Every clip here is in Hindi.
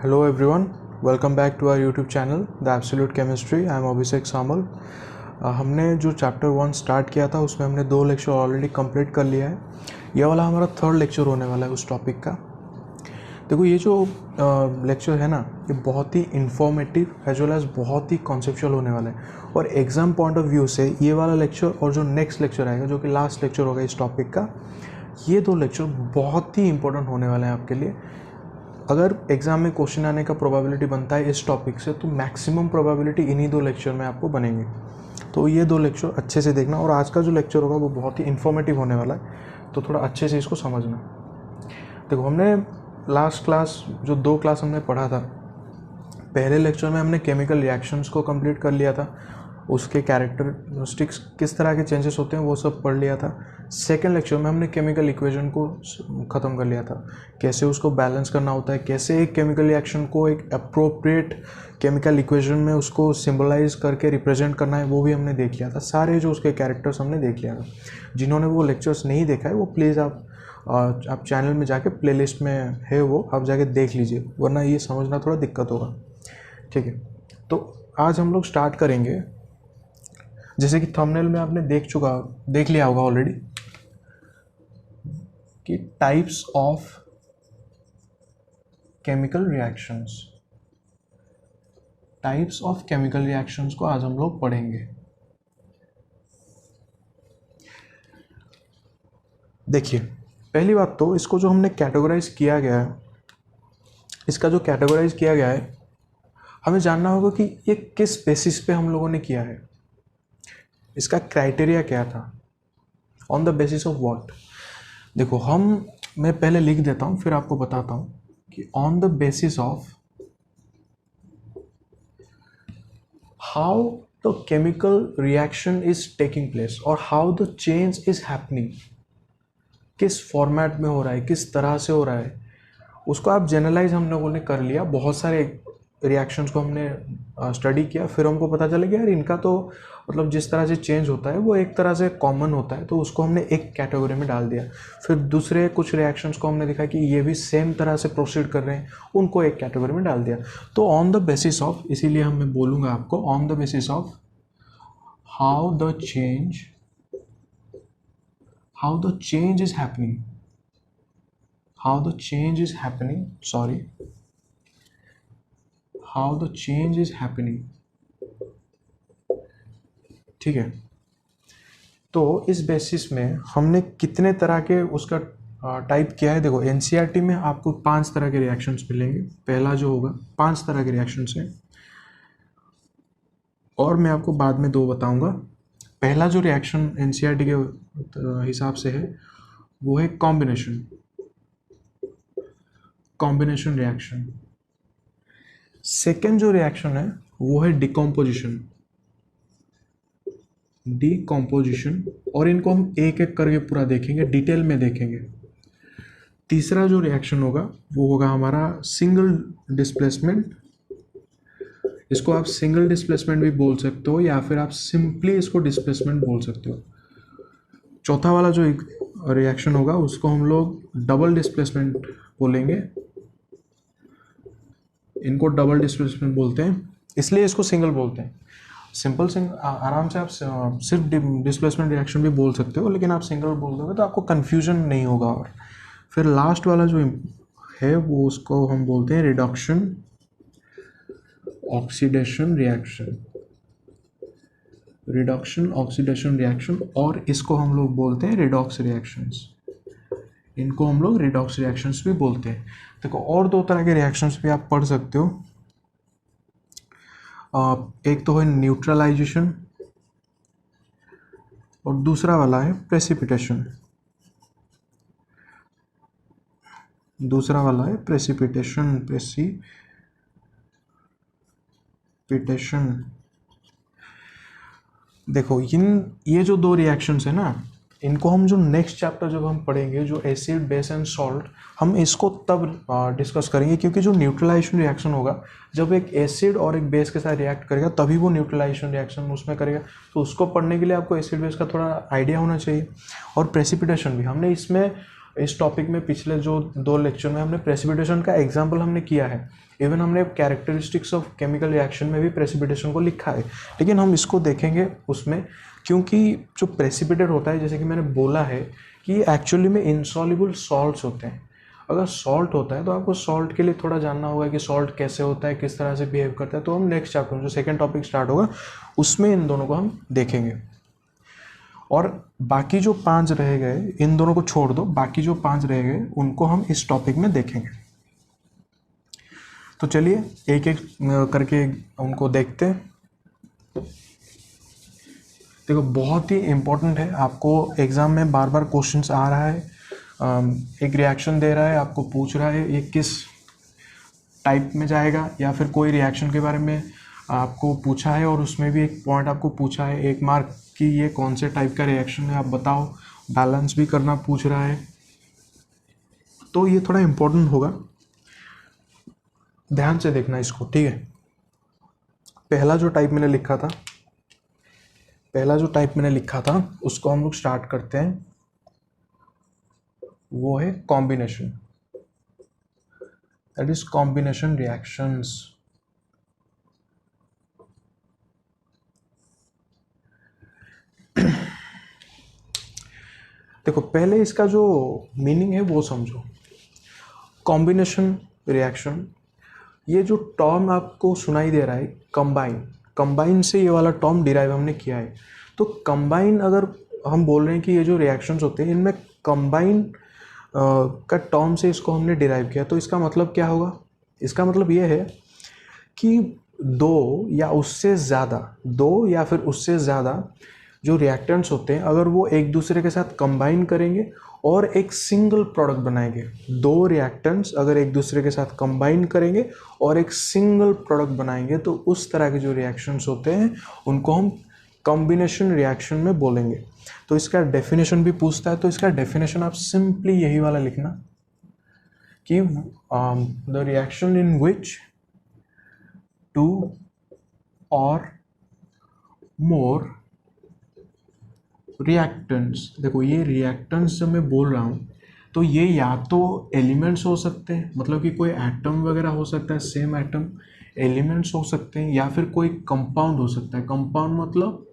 Hello everyone, welcome back to our YouTube channel The Absolute Chemistry. I am अभिषेक सामल. हमने जो चैप्टर 1 स्टार्ट किया था उसमें हमने 2 लेक्चर ऑलरेडी कंप्लीट कर लिया है. ये वाला हमारा 3rd लेक्चर होने वाला है उस टॉपिक का. देखो ये जो लेक्चर है ना, ये बहुत ही इंफॉर्मेटिव एज वेल एज बहुत ही कॉन्सेप्चुअल होने वाला है. और एग्ज़ाम पॉइंट ऑफ व्यू से ये वाला लेक्चर और जो नेक्स्ट लेक्चर आएगा जो कि लास्ट लेक्चर होगा इस टॉपिक का, ये 2 लेक्चर बहुत ही इंपॉर्टेंट होने वाले हैं आपके लिए. अगर एग्ज़ाम में क्वेश्चन आने का प्रोबेबिलिटी बनता है इस टॉपिक से, तो मैक्सिमम प्रोबेबिलिटी इन्हीं 2 लेक्चर में आपको बनेंगे. तो ये 2 लेक्चर अच्छे से देखना. और आज का जो लेक्चर होगा वो बहुत ही इन्फॉर्मेटिव होने वाला है, तो थोड़ा अच्छे से इसको समझना. देखो हमने लास्ट क्लास जो 2 क्लास हमने पढ़ा था, पहले लेक्चर में हमने केमिकल रिएक्शंस को कंप्लीट कर लिया था, उसके कैरेक्टरिस्टिक्स किस तरह के चेंजेस होते हैं वो सब पढ़ लिया था. सेकेंड लेक्चर में हमने केमिकल इक्वेशन को ख़त्म कर लिया था, कैसे उसको बैलेंस करना होता है, कैसे एक केमिकल रिएक्शन को एक अप्रोप्रिएट केमिकल इक्वेशन में उसको सिंबलाइज करके रिप्रेजेंट करना है, वो भी हमने देख लिया था. सारे जो उसके कैरेक्टर्स हमने देख लिया था. जिन्होंने वो लेक्चर्स नहीं देखा है वो प्लीज़ आप चैनल में जाके प्लेलिस्ट में है वो आप जाके देख लीजिए, वरना ये समझना थोड़ा दिक्कत होगा. ठीक है, तो आज हम लोग स्टार्ट करेंगे. जैसे कि थंबनेल में आपने देख लिया होगा ऑलरेडी कि types of chemical reactions. Types of chemical reactions को आज हम लोग पढ़ेंगे. देखिए, पहली बात तो इसको जो हमने कैटेगराइज किया गया है, इसका जो कैटेगराइज किया गया है, हमें जानना होगा कि ये किस बेसिस पे हम लोगों ने किया है, इसका क्राइटेरिया क्या था, on the basis of what. देखो मैं पहले लिख देता हूँ फिर आपको बताता हूँ कि on the basis of how the chemical reaction is taking place और how the change is happening, किस फॉर्मेट में हो रहा है, किस तरह से हो रहा है, उसको आप जनरलाइज हम लोगों ने कर लिया. बहुत सारे रिएक्शंस को हमने स्टडी किया, फिर हमको पता चला कि यार इनका तो मतलब जिस तरह से चेंज होता है वो एक तरह से कॉमन होता है, तो उसको हमने एक कैटेगरी में डाल दिया. फिर दूसरे कुछ रिएक्शंस को हमने देखा कि ये भी सेम तरह से प्रोसीड कर रहे हैं, उनको एक कैटेगरी में डाल दिया. तो ऑन द बेसिस ऑफ, इसीलिए मैं बोलूँगा आपको on the basis of how the change is happening, how the change is happening. ठीक है, तो इस बेसिस में हमने कितने तरह के उसका टाइप किया है. देखो एनसीईआरटी में आपको 5 तरह के रिएक्शंस मिलेंगे. पहला जो होगा 5 तरह के रिएक्शंस है, और मैं आपको बाद में 2 बताऊंगा. पहला जो रिएक्शन एनसीईआरटी के हिसाब से है वो है कॉम्बिनेशन रिएक्शन. सेकेंड जो रिएक्शन है वो है डिकम्पोजिशन, और इनको हम एक एक करके पूरा देखेंगे, डिटेल में देखेंगे. तीसरा जो रिएक्शन होगा वो होगा हमारा सिंगल डिस्प्लेसमेंट. इसको आप सिंगल डिस्प्लेसमेंट भी बोल सकते हो या फिर आप सिंपली इसको डिस्प्लेसमेंट बोल सकते हो. चौथा वाला जो रिएक्शन होगा उसको हम लोग डबल डिस्प्लेसमेंट बोलेंगे. इनको डबल डिस्प्लेसमेंट बोलते हैं, इसलिए इसको सिंगल बोलते हैं. आराम से आप सिर्फ डिस्प्लेसमेंट रिएक्शन भी बोल सकते हो, लेकिन आप सिंगल बोल दोगे तो आपको कन्फ्यूजन नहीं होगा. और फिर लास्ट वाला जो है वो उसको हम बोलते हैं रिडक्शन ऑक्सीडेशन रिएक्शन, और इसको हम लोग बोलते हैं रिडॉक्स रिएक्शंस. इनको हम लोग रिडॉक्स रिएक्शंस भी बोलते हैं. देखो और 2 तरह के रिएक्शंस भी आप पढ़ सकते हो. एक तो है न्यूट्रलाइजेशन और दूसरा वाला है प्रेसिपिटेशन. देखो ये जो 2 रिएक्शंस है ना, इनको हम जो नेक्स्ट चैप्टर जब हम पढ़ेंगे, जो एसिड बेस एंड सॉल्ट, हम इसको तब डिस्कस करेंगे. क्योंकि जो न्यूट्रलाइजेशन रिएक्शन होगा, जब एक एसिड और एक बेस के साथ रिएक्ट करेगा तभी वो न्यूट्रलाइजेशन रिएक्शन उसमें करेगा. तो उसको पढ़ने के लिए आपको एसिड बेस का थोड़ा आइडिया होना चाहिए. और प्रेसिपिटेशन भी हमने इसमें इस टॉपिक में पिछले जो 2 लेक्चर में हमने प्रेसिपिटेशन का एग्जाम्पल हमने किया है, इवन हमने कैरेक्टरिस्टिक्स ऑफ केमिकल रिएक्शन में भी प्रेसिपिटेशन को लिखा है, लेकिन हम इसको देखेंगे उसमें, क्योंकि जो प्रेसिपिटेट होता है जैसे कि मैंने बोला है कि एक्चुअली में इनसॉल्युबल सॉल्ट्स होते हैं। अगर सॉल्ट होता है तो आपको सॉल्ट के लिए थोड़ा जानना होगा कि सॉल्ट कैसे होता है, किस तरह से बिहेव करता है। तो हम नेक्स्ट चैप्टर में जो सेकेंड टॉपिक स्टार्ट होगा उसमें इन दोनों को हम देखेंगे। और बाकी जो 5 रह गए, इन दोनों को छोड़ दो, बाकी जो 5 रह गए उनको हम इस टॉपिक में देखेंगे। तो चलिए एक एक करके उनको देखते हैं। देखो बहुत ही इम्पोर्टेंट है, आपको एग्ज़ाम में बार बार क्वेश्चंस आ रहा है, एक रिएक्शन दे रहा है, आपको पूछ रहा है ये किस टाइप में जाएगा, या फिर कोई रिएक्शन के बारे में आपको पूछा है और उसमें भी एक पॉइंट आपको पूछा है 1 मार्क कि ये कौन से टाइप का रिएक्शन है आप बताओ, बैलेंस भी करना पूछ रहा है। तो ये थोड़ा इम्पोर्टेंट होगा, ध्यान से देखना इसको, ठीक है। पहला जो टाइप मैंने लिखा था उसको हम लोग स्टार्ट करते हैं, वो है combination, that is combination reactions. देखो पहले इसका जो मीनिंग है वो समझो। कॉम्बिनेशन रिएक्शन, ये जो टर्म आपको सुनाई दे रहा है कंबाइन से ये वाला टर्म डिराइव हमने किया है। तो कंबाइन, अगर हम बोल रहे हैं कि ये जो रिएक्शंस होते हैं इनमें कंबाइन का टर्म से इसको हमने डिराइव किया, तो इसका मतलब क्या होगा? इसका मतलब ये है कि 2 या फिर उससे ज़्यादा जो रिएक्टेंट्स होते हैं, अगर वो एक दूसरे के साथ कंबाइन करेंगे और एक सिंगल प्रोडक्ट बनाएंगे, 2 रिएक्टेंट्स अगर एक दूसरे के साथ कंबाइन करेंगे और एक सिंगल प्रोडक्ट बनाएंगे, तो उस तरह के जो रिएक्शंस होते हैं उनको हम कॉम्बिनेशन रिएक्शन में बोलेंगे। तो इसका डेफिनेशन भी पूछता है, तो इसका डेफिनेशन आप सिंपली यही वाला लिखना कि द रिएक्शन इन विच 2 और मोर रिएक्टेंट्स। देखो ये रिएक्टेंट्स जब मैं बोल रहा हूँ तो ये या तो एलिमेंट्स हो सकते हैं, मतलब कि कोई एटम वगैरह हो सकता है, सेम एटम एलिमेंट्स हो सकते हैं, या फिर कोई कंपाउंड हो सकता है। कंपाउंड मतलब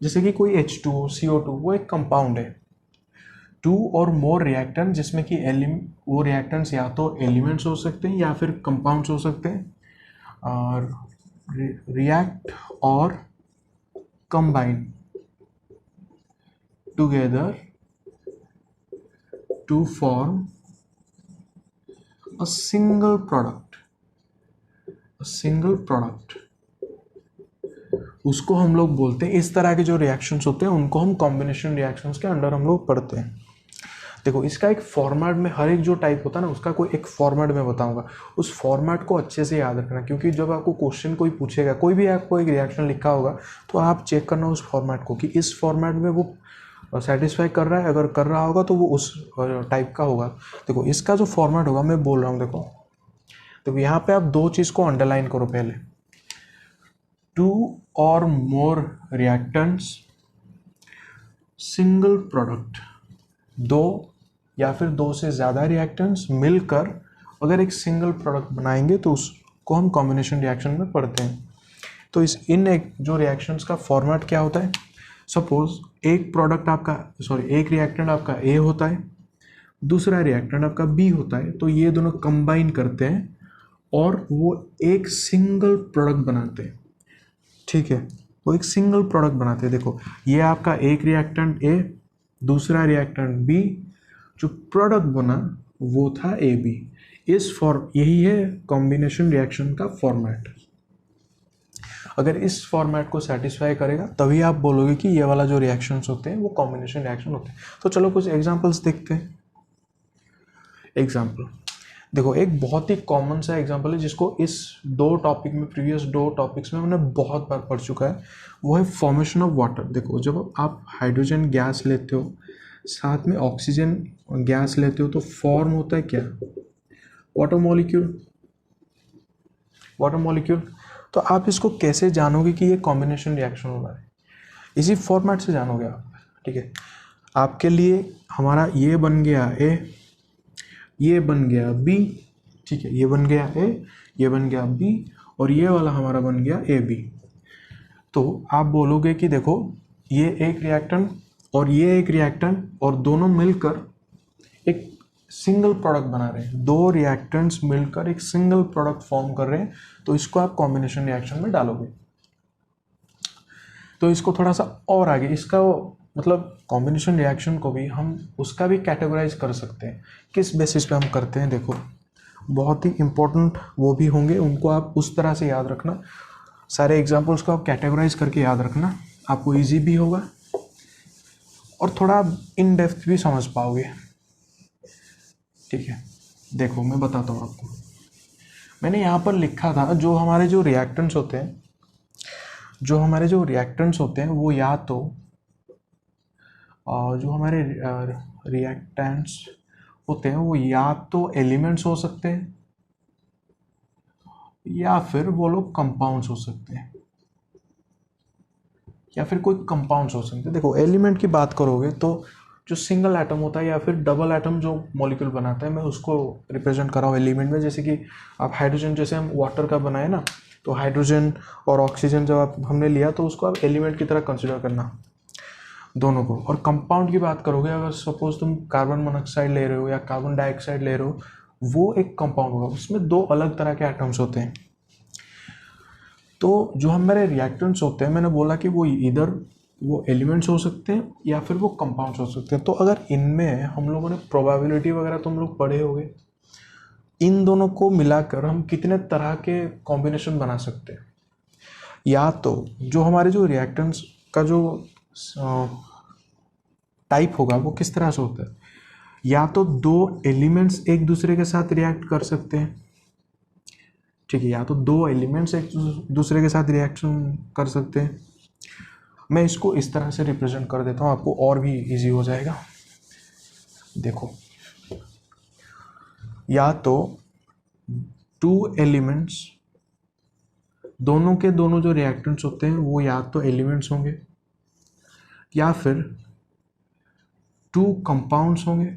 जैसे कि कोई H2O, CO2, वो एक कंपाउंड है। 2 और मोर रिएक्टेंट, जिसमें कि वो रिएक्टेंट्स या तो एलिमेंट्स हो सकते हैं या फिर कंपाउंड्स हो सकते हैं, और रिएक्ट और combine together to form a single product, उसको हम लोग बोलते हैं। इस तरह के जो रिएक्शंस होते हैं उनको हम कॉम्बिनेशन रिएक्शंस के अंडर हम लोग पढ़ते हैं। देखो इसका एक फॉर्मेट में, हर एक जो टाइप होता है ना उसका कोई एक फॉर्मेट में बताऊंगा, उस फॉर्मेट को अच्छे से याद रखना, क्योंकि जब आपको क्वेश्चन कोई पूछेगा, कोई भी आपको एक रिएक्शन लिखा होगा तो आप चेक करना उस फॉर्मेट को कि इस फॉर्मेट में वो सेटिस्फाई कर रहा है। अगर कर रहा होगा तो वो उस टाइप का होगा। देखो इसका जो फॉर्मेट होगा, मैं बोल रहा हूँ, देखो यहाँ पे आप 2 चीज़ को अंडरलाइन करो। पहले 2 और मोर रिएक्टेंट्स, सिंगल प्रोडक्ट, 2 या फिर 2 से ज़्यादा रिएक्टेंट्स मिलकर अगर एक सिंगल प्रोडक्ट बनाएंगे तो उसको हम कॉम्बिनेशन रिएक्शन में पढ़ते हैं। तो एक जो रिएक्शंस का फॉर्मेट क्या होता है, सपोज एक रिएक्टेंट आपका A होता है, दूसरा रिएक्टेंट आपका B होता है, तो ये दोनों कंबाइन करते हैं और वो एक सिंगल प्रोडक्ट बनाते हैं। ठीक है, वो एक सिंगल प्रोडक्ट बनाते हैं। देखो ये आपका एक रिएक्टेंट A, दूसरा रिएक्टेंट B, जो प्रोडक्ट बना वो था AB। यही है कॉम्बिनेशन रिएक्शन का फॉर्मेट। अगर इस फॉर्मेट को सेटिस्फाई करेगा तभी आप बोलोगे कि ये वाला जो रिएक्शंस होते हैं वो कॉम्बिनेशन रिएक्शन होते हैं। तो चलो कुछ एग्जांपल्स देखते हैं। एग्जांपल देखो, एक बहुत ही कॉमन सा एग्जांपल है जिसको इस प्रीवियस 2 टॉपिक्स में हमने बहुत बार पढ़ चुका है, वो है फॉर्मेशन ऑफ वाटर। देखो जब आप हाइड्रोजन गैस लेते हो साथ में ऑक्सीजन गैस लेते हो तो फॉर्म होता है क्या? Water molecule. तो आप इसको कैसे जानोगे कि ये कॉम्बिनेशन रिएक्शन हो रहा है? इसी फॉर्मेट से जानोगे आप। ठीक है, आपके लिए हमारा ये बन गया ए, ये बन गया बी, ठीक है, ये बन गया ए, ये बन गया बी, और ये वाला हमारा बन गया ए बी। तो आप बोलोगे कि देखो ये एक रिएक्टेंट और ये एक रिएक्टेंट और दोनों मिलकर एक सिंगल प्रोडक्ट बना रहे हैं, दो रिएक्टेंट्स मिलकर एक सिंगल प्रोडक्ट फॉर्म कर रहे हैं, तो इसको आप कॉम्बिनेशन रिएक्शन में डालोगे। तो इसको थोड़ा सा और आगे, इसका मतलब कॉम्बिनेशन रिएक्शन को भी हम उसका भी कैटेगराइज कर सकते हैं। किस बेसिस पे हम करते हैं, देखो बहुत ही इंपॉर्टेंट वो भी होंगे, उनको आप उस तरह से याद रखना। सारे एग्जाम्पल्स को आप कैटेगराइज करके याद रखना, आपको ईजी भी होगा और थोड़ा इन डेप्थ भी समझ पाओगे। ठीक है, देखो मैं बताता हूँ आपको। मैंने यहाँ पर लिखा था जो हमारे जो रिएक्टेंट्स होते हैं, वो या तो जो हमारे रिएक्टेंट्स होते हैं वो या तो एलिमेंट्स हो सकते हैं या फिर वो लोग कंपाउंड्स हो सकते हैं, या फिर कोई कंपाउंड्स हो सकते हैं। देखो एलिमेंट की बात करोगे तो जो सिंगल एटम होता है या फिर डबल एटम जो मॉलिक्यूल बनाता है, मैं उसको रिप्रेजेंट कर रहा हूँ एलिमेंट में। जैसे कि आप हाइड्रोजन, जैसे हम वाटर का बनाए ना, तो हाइड्रोजन और ऑक्सीजन जब आप हमने लिया तो उसको आप एलिमेंट की तरह कंसिडर करना दोनों को। और कंपाउंड की बात करोगे, अगर सपोज तुम कार्बन मोनोऑक्साइड ले रहे हो या कार्बन डाइऑक्साइड ले रहे हो, वो एक कंपाउंड होगा, उसमें दो अलग तरह के एटम्स होते हैं। तो जो हमारे रिएक्टेंट्स होते हैं, मैंने बोला कि वो इधर वो एलिमेंट्स हो सकते हैं या फिर वो कंपाउंड्स हो सकते हैं। तो अगर इनमें हम लोगों ने प्रोबेबिलिटी वगैरह तुम लोग पढ़े होंगे, इन दोनों को मिलाकर हम कितने तरह के कॉम्बिनेशन बना सकते हैं। या तो जो हमारे जो रिएक्टेंट्स का जो टाइप होगा वो किस तरह से होता है, या तो दो एलिमेंट्स एक दूसरे के साथ रिएक्ट कर सकते हैं, ठीक है, या तो दो एलिमेंट्स एक दूसरे के साथ रिएक्शन कर सकते हैं। मैं इसको इस तरह से रिप्रेजेंट कर देता हूँ, आपको और भी इजी हो जाएगा। देखो, या तो टू एलिमेंट्स, दोनों के दोनों जो रिएक्टेंट्स होते हैं वो या तो एलिमेंट्स होंगे या फिर टू कंपाउंड्स होंगे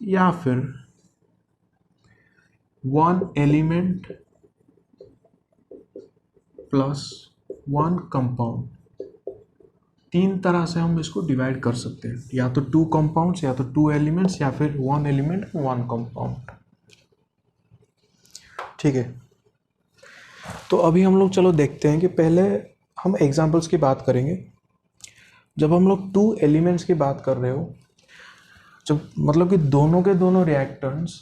या फिर one element plus one compound. तीन तरह से हम इसको डिवाइड कर सकते हैं, या तो टू कंपाउंड्स, या तो टू एलिमेंट्स, या फिर वन एलिमेंट वन कंपाउंड। ठीक है, तो अभी हम लोग चलो देखते हैं कि पहले हम एग्जांपल्स की बात करेंगे। जब हम लोग टू एलिमेंट्स की बात कर रहे हो, जब मतलब कि दोनों के दोनों रिएक्टेंट्स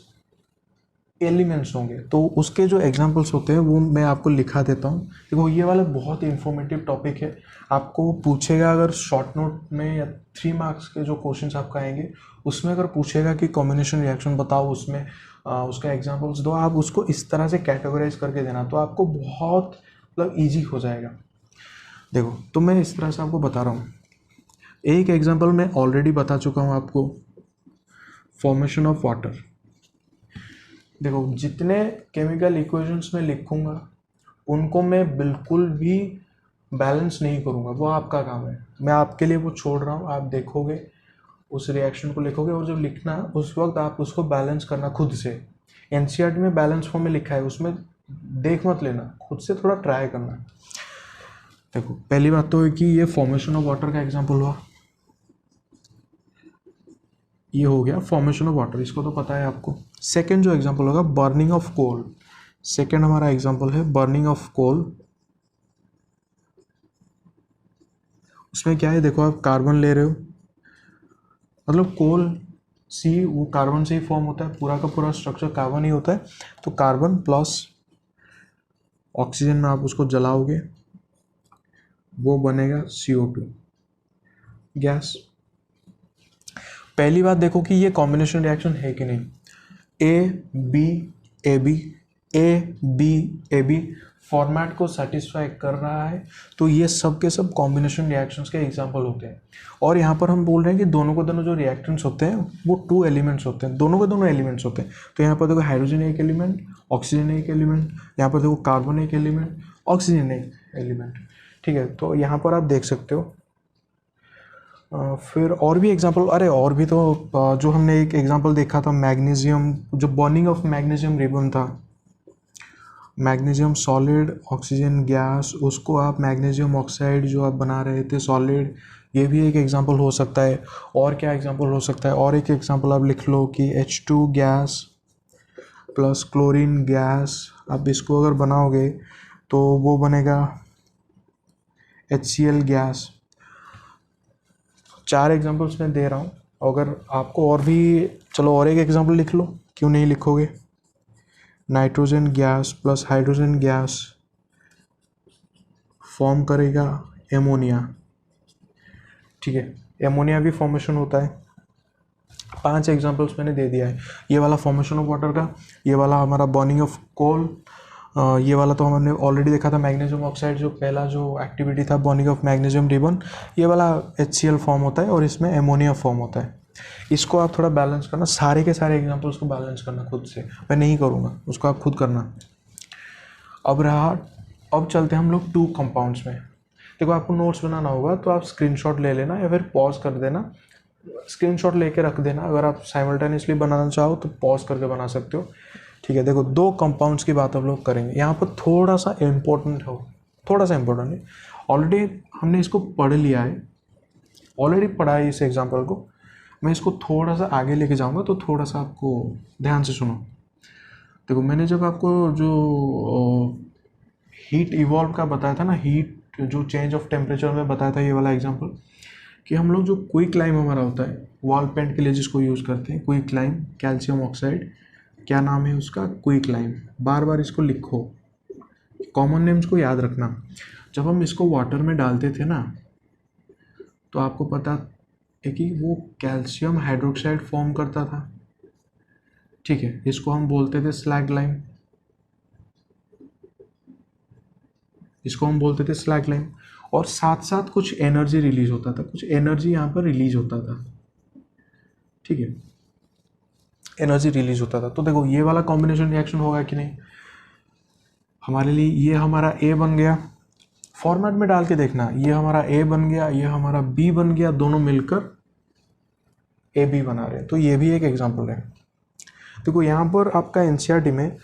एलिमेंट्स होंगे, तो उसके जो एग्जांपल्स होते हैं वो मैं आपको लिखा देता हूँ। देखो ये वाला बहुत ही इंफॉर्मेटिव टॉपिक है, आपको पूछेगा अगर शॉर्ट नोट में या 3 मार्क्स के जो क्वेश्चंस आपका आएंगे उसमें अगर पूछेगा कि कॉम्बिनेशन रिएक्शन बताओ, उसमें उसका एग्जांपल्स दो, आप उसको इस तरह से कैटेगराइज करके देना, तो आपको बहुत मतलब ईजी हो जाएगा। देखो तो मैं इस तरह से आपको बता रहा हूँ। एक एग्जाम्पल मैं ऑलरेडी बता चुका हूँ आपको, फॉर्मेशन ऑफ वाटर। देखो जितने केमिकल इक्वेशंस में लिखूंगा उनको मैं बिल्कुल भी बैलेंस नहीं करूंगा, वो आपका काम है, मैं आपके लिए वो छोड़ रहा हूँ। आप देखोगे उस रिएक्शन को लिखोगे और जब लिखना उस वक्त आप उसको बैलेंस करना खुद से। एनसीईआरटी में बैलेंस फॉर्म में लिखा है, उसमें देख मत लेना, खुद से थोड़ा ट्राई करना। देखो पहली बात तो है कि ये फॉर्मेशन ऑफ वाटर का एग्जाम्पल हुआ, ये हो गया फॉर्मेशन ऑफ वाटर, इसको तो पता है आपको। सेकेंड जो एग्जाम्पल होगा बर्निंग ऑफ कोल, सेकेंड हमारा एग्जाम्पल है बर्निंग ऑफ कोल। उसमें क्या है, देखो आप कार्बन ले रहे हो, मतलब कोल सी वो कार्बन से ही फॉर्म होता है, पूरा का पूरा स्ट्रक्चर कार्बन ही होता है। तो कार्बन प्लस ऑक्सीजन में आप उसको जलाओगे, वो बनेगा CO2 गैस। पहली बात देखो कि ये कॉम्बिनेशन रिएक्शन है कि नहीं। ए बी फॉर्मेट को सेटिस्फाई कर रहा है, तो ये सब के सब कॉम्बिनेशन रिएक्शंस के एग्जांपल होते हैं। और यहाँ पर हम बोल रहे हैं कि दोनों को दोनों जो रिएक्टेंट्स होते हैं वो टू एलिमेंट्स होते हैं, दोनों के दोनों एलिमेंट्स होते हैं। तो यहाँ पर देखो हाइड्रोजन एक एलिमेंट, ऑक्सीजन एक एलिमेंट, यहाँ पर देखो कार्बन एक एलिमेंट, ऑक्सीजन एक एलिमेंट। ठीक है, तो यहाँ पर आप देख सकते हो फिर और भी एग्जांपल, अरे और भी तो जो हमने एक एग्जांपल देखा था मैग्नीशियम, जो बर्निंग ऑफ मैग्नीशियम रिबन था, मैग्नीशियम सॉलिड ऑक्सीजन गैस, उसको आप मैग्नीशियम ऑक्साइड जो आप बना रहे थे सॉलिड, ये भी एक एग्जांपल हो सकता है। और क्या एग्जांपल हो सकता है, और एक एग्जांपल आप लिख लो कि H2 gas plus chlorine gas, आप इसको अगर बनाओगे तो वो बनेगा HCl गैस। 4 एग्जांपल्स मैं दे रहा हूँ, अगर आपको और भी, चलो और एक एग्जांपल लिख लो, क्यों नहीं लिखोगे। Nitrogen gas plus hydrogen gas form करेगा एमोनिया, ठीक है, एमोनिया भी फॉर्मेशन होता है। 5 एग्जांपल्स मैंने दे दिया है, ये वाला फॉर्मेशन ऑफ वाटर का, ये वाला हमारा बर्निंग ऑफ कोल, ये वाला तो हमने ऑलरेडी देखा था मैग्नीशियम ऑक्साइड, जो पहला जो एक्टिविटी था बर्निंग ऑफ मैग्नीशियम रिबन, ये वाला HCl फॉर्म होता है और इसमें एमोनिया फॉर्म होता है। इसको आप थोड़ा बैलेंस करना, सारे के सारे एग्जांपल्स को बैलेंस करना खुद से, मैं नहीं करूँगा, उसको आप खुद करना। अब चलते हैं हम लोग 2 कंपाउंड्स में। देखो आपको नोट्स बनाना होगा तो आप स्क्रीनशॉट ले लेना या फिर पॉज कर देना, स्क्रीनशॉट लेके रख देना। अगर आप साइमल्टेनियसली बनाना चाहो तो पॉज करके बना सकते हो, ठीक है। देखो 2 कंपाउंड्स की बात हम लोग करेंगे यहाँ पर, थोड़ा सा इम्पोर्टेंट है, ऑलरेडी हमने इसको पढ़ लिया है, ऑलरेडी पढ़ा है इस एग्जाम्पल को, मैं इसको थोड़ा सा आगे लेके जाऊँगा, तो थोड़ा सा आपको ध्यान से सुनो। देखो मैंने जब आपको जो हीट इवॉल्व का बताया था ना, हीट जो चेंज ऑफ टेम्परेचर में बताया था, ये वाला एग्जांपल, कि हम लोग जो क्विक लाइम हमारा होता है वॉल पेंट के लिए जिसको यूज़ करते हैं, क्विक लाइम कैल्शियम ऑक्साइड, क्या नाम है उसका, क्विक लाइम। बार बार इसको लिखो, कॉमन नेम्स को याद रखना। जब हम इसको वाटर में डालते थे ना, तो आपको पता है कि वो कैल्शियम हाइड्रोक्साइड फॉर्म करता था, ठीक है, इसको हम बोलते थे स्लैग लाइम, इसको हम बोलते थे स्लैग लाइम। और साथ साथ कुछ एनर्जी रिलीज होता था, कुछ एनर्जी यहाँ पर रिलीज होता था, ठीक है, एनर्जी रिलीज होता था। तो देखो ये वाला कॉम्बिनेशन रिएक्शन होगा कि नहीं हमारे लिए, ये हमारा A बन गया, फॉर्मेट में डाल के देखना, ये हमारा A बन गया, ये हमारा B बन गया, दोनों मिलकर AB बना रहे हैं। तो ये भी एक एग्जाम्पल है। देखो यहाँ पर आपका NCERT में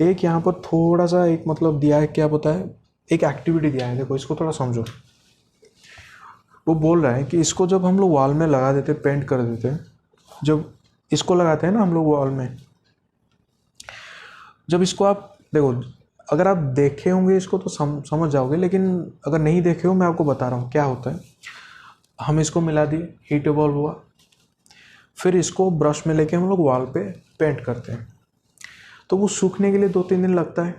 एक यहाँ पर थोड़ा सा एक मतलब दिया है, क्या पता है, एक एक्टिविटी दिया है, देखो इसको थोड़ा समझो। वो बोल रहा है कि इसको जब हम लोग वॉल में लगा देते, पेंट कर देते, जब इसको लगाते हैं ना हम लोग वॉल में, जब इसको आप देखो, अगर आप देखे होंगे इसको तो समझ जाओगे, लेकिन अगर नहीं देखे हो मैं आपको बता रहा हूँ क्या होता है। हम इसको मिला दिए, हीट इवॉल्व हुआ, फिर इसको ब्रश में लेके हम लोग वॉल पे पेंट करते हैं, तो वो सूखने के लिए 2-3 दिन लगता है।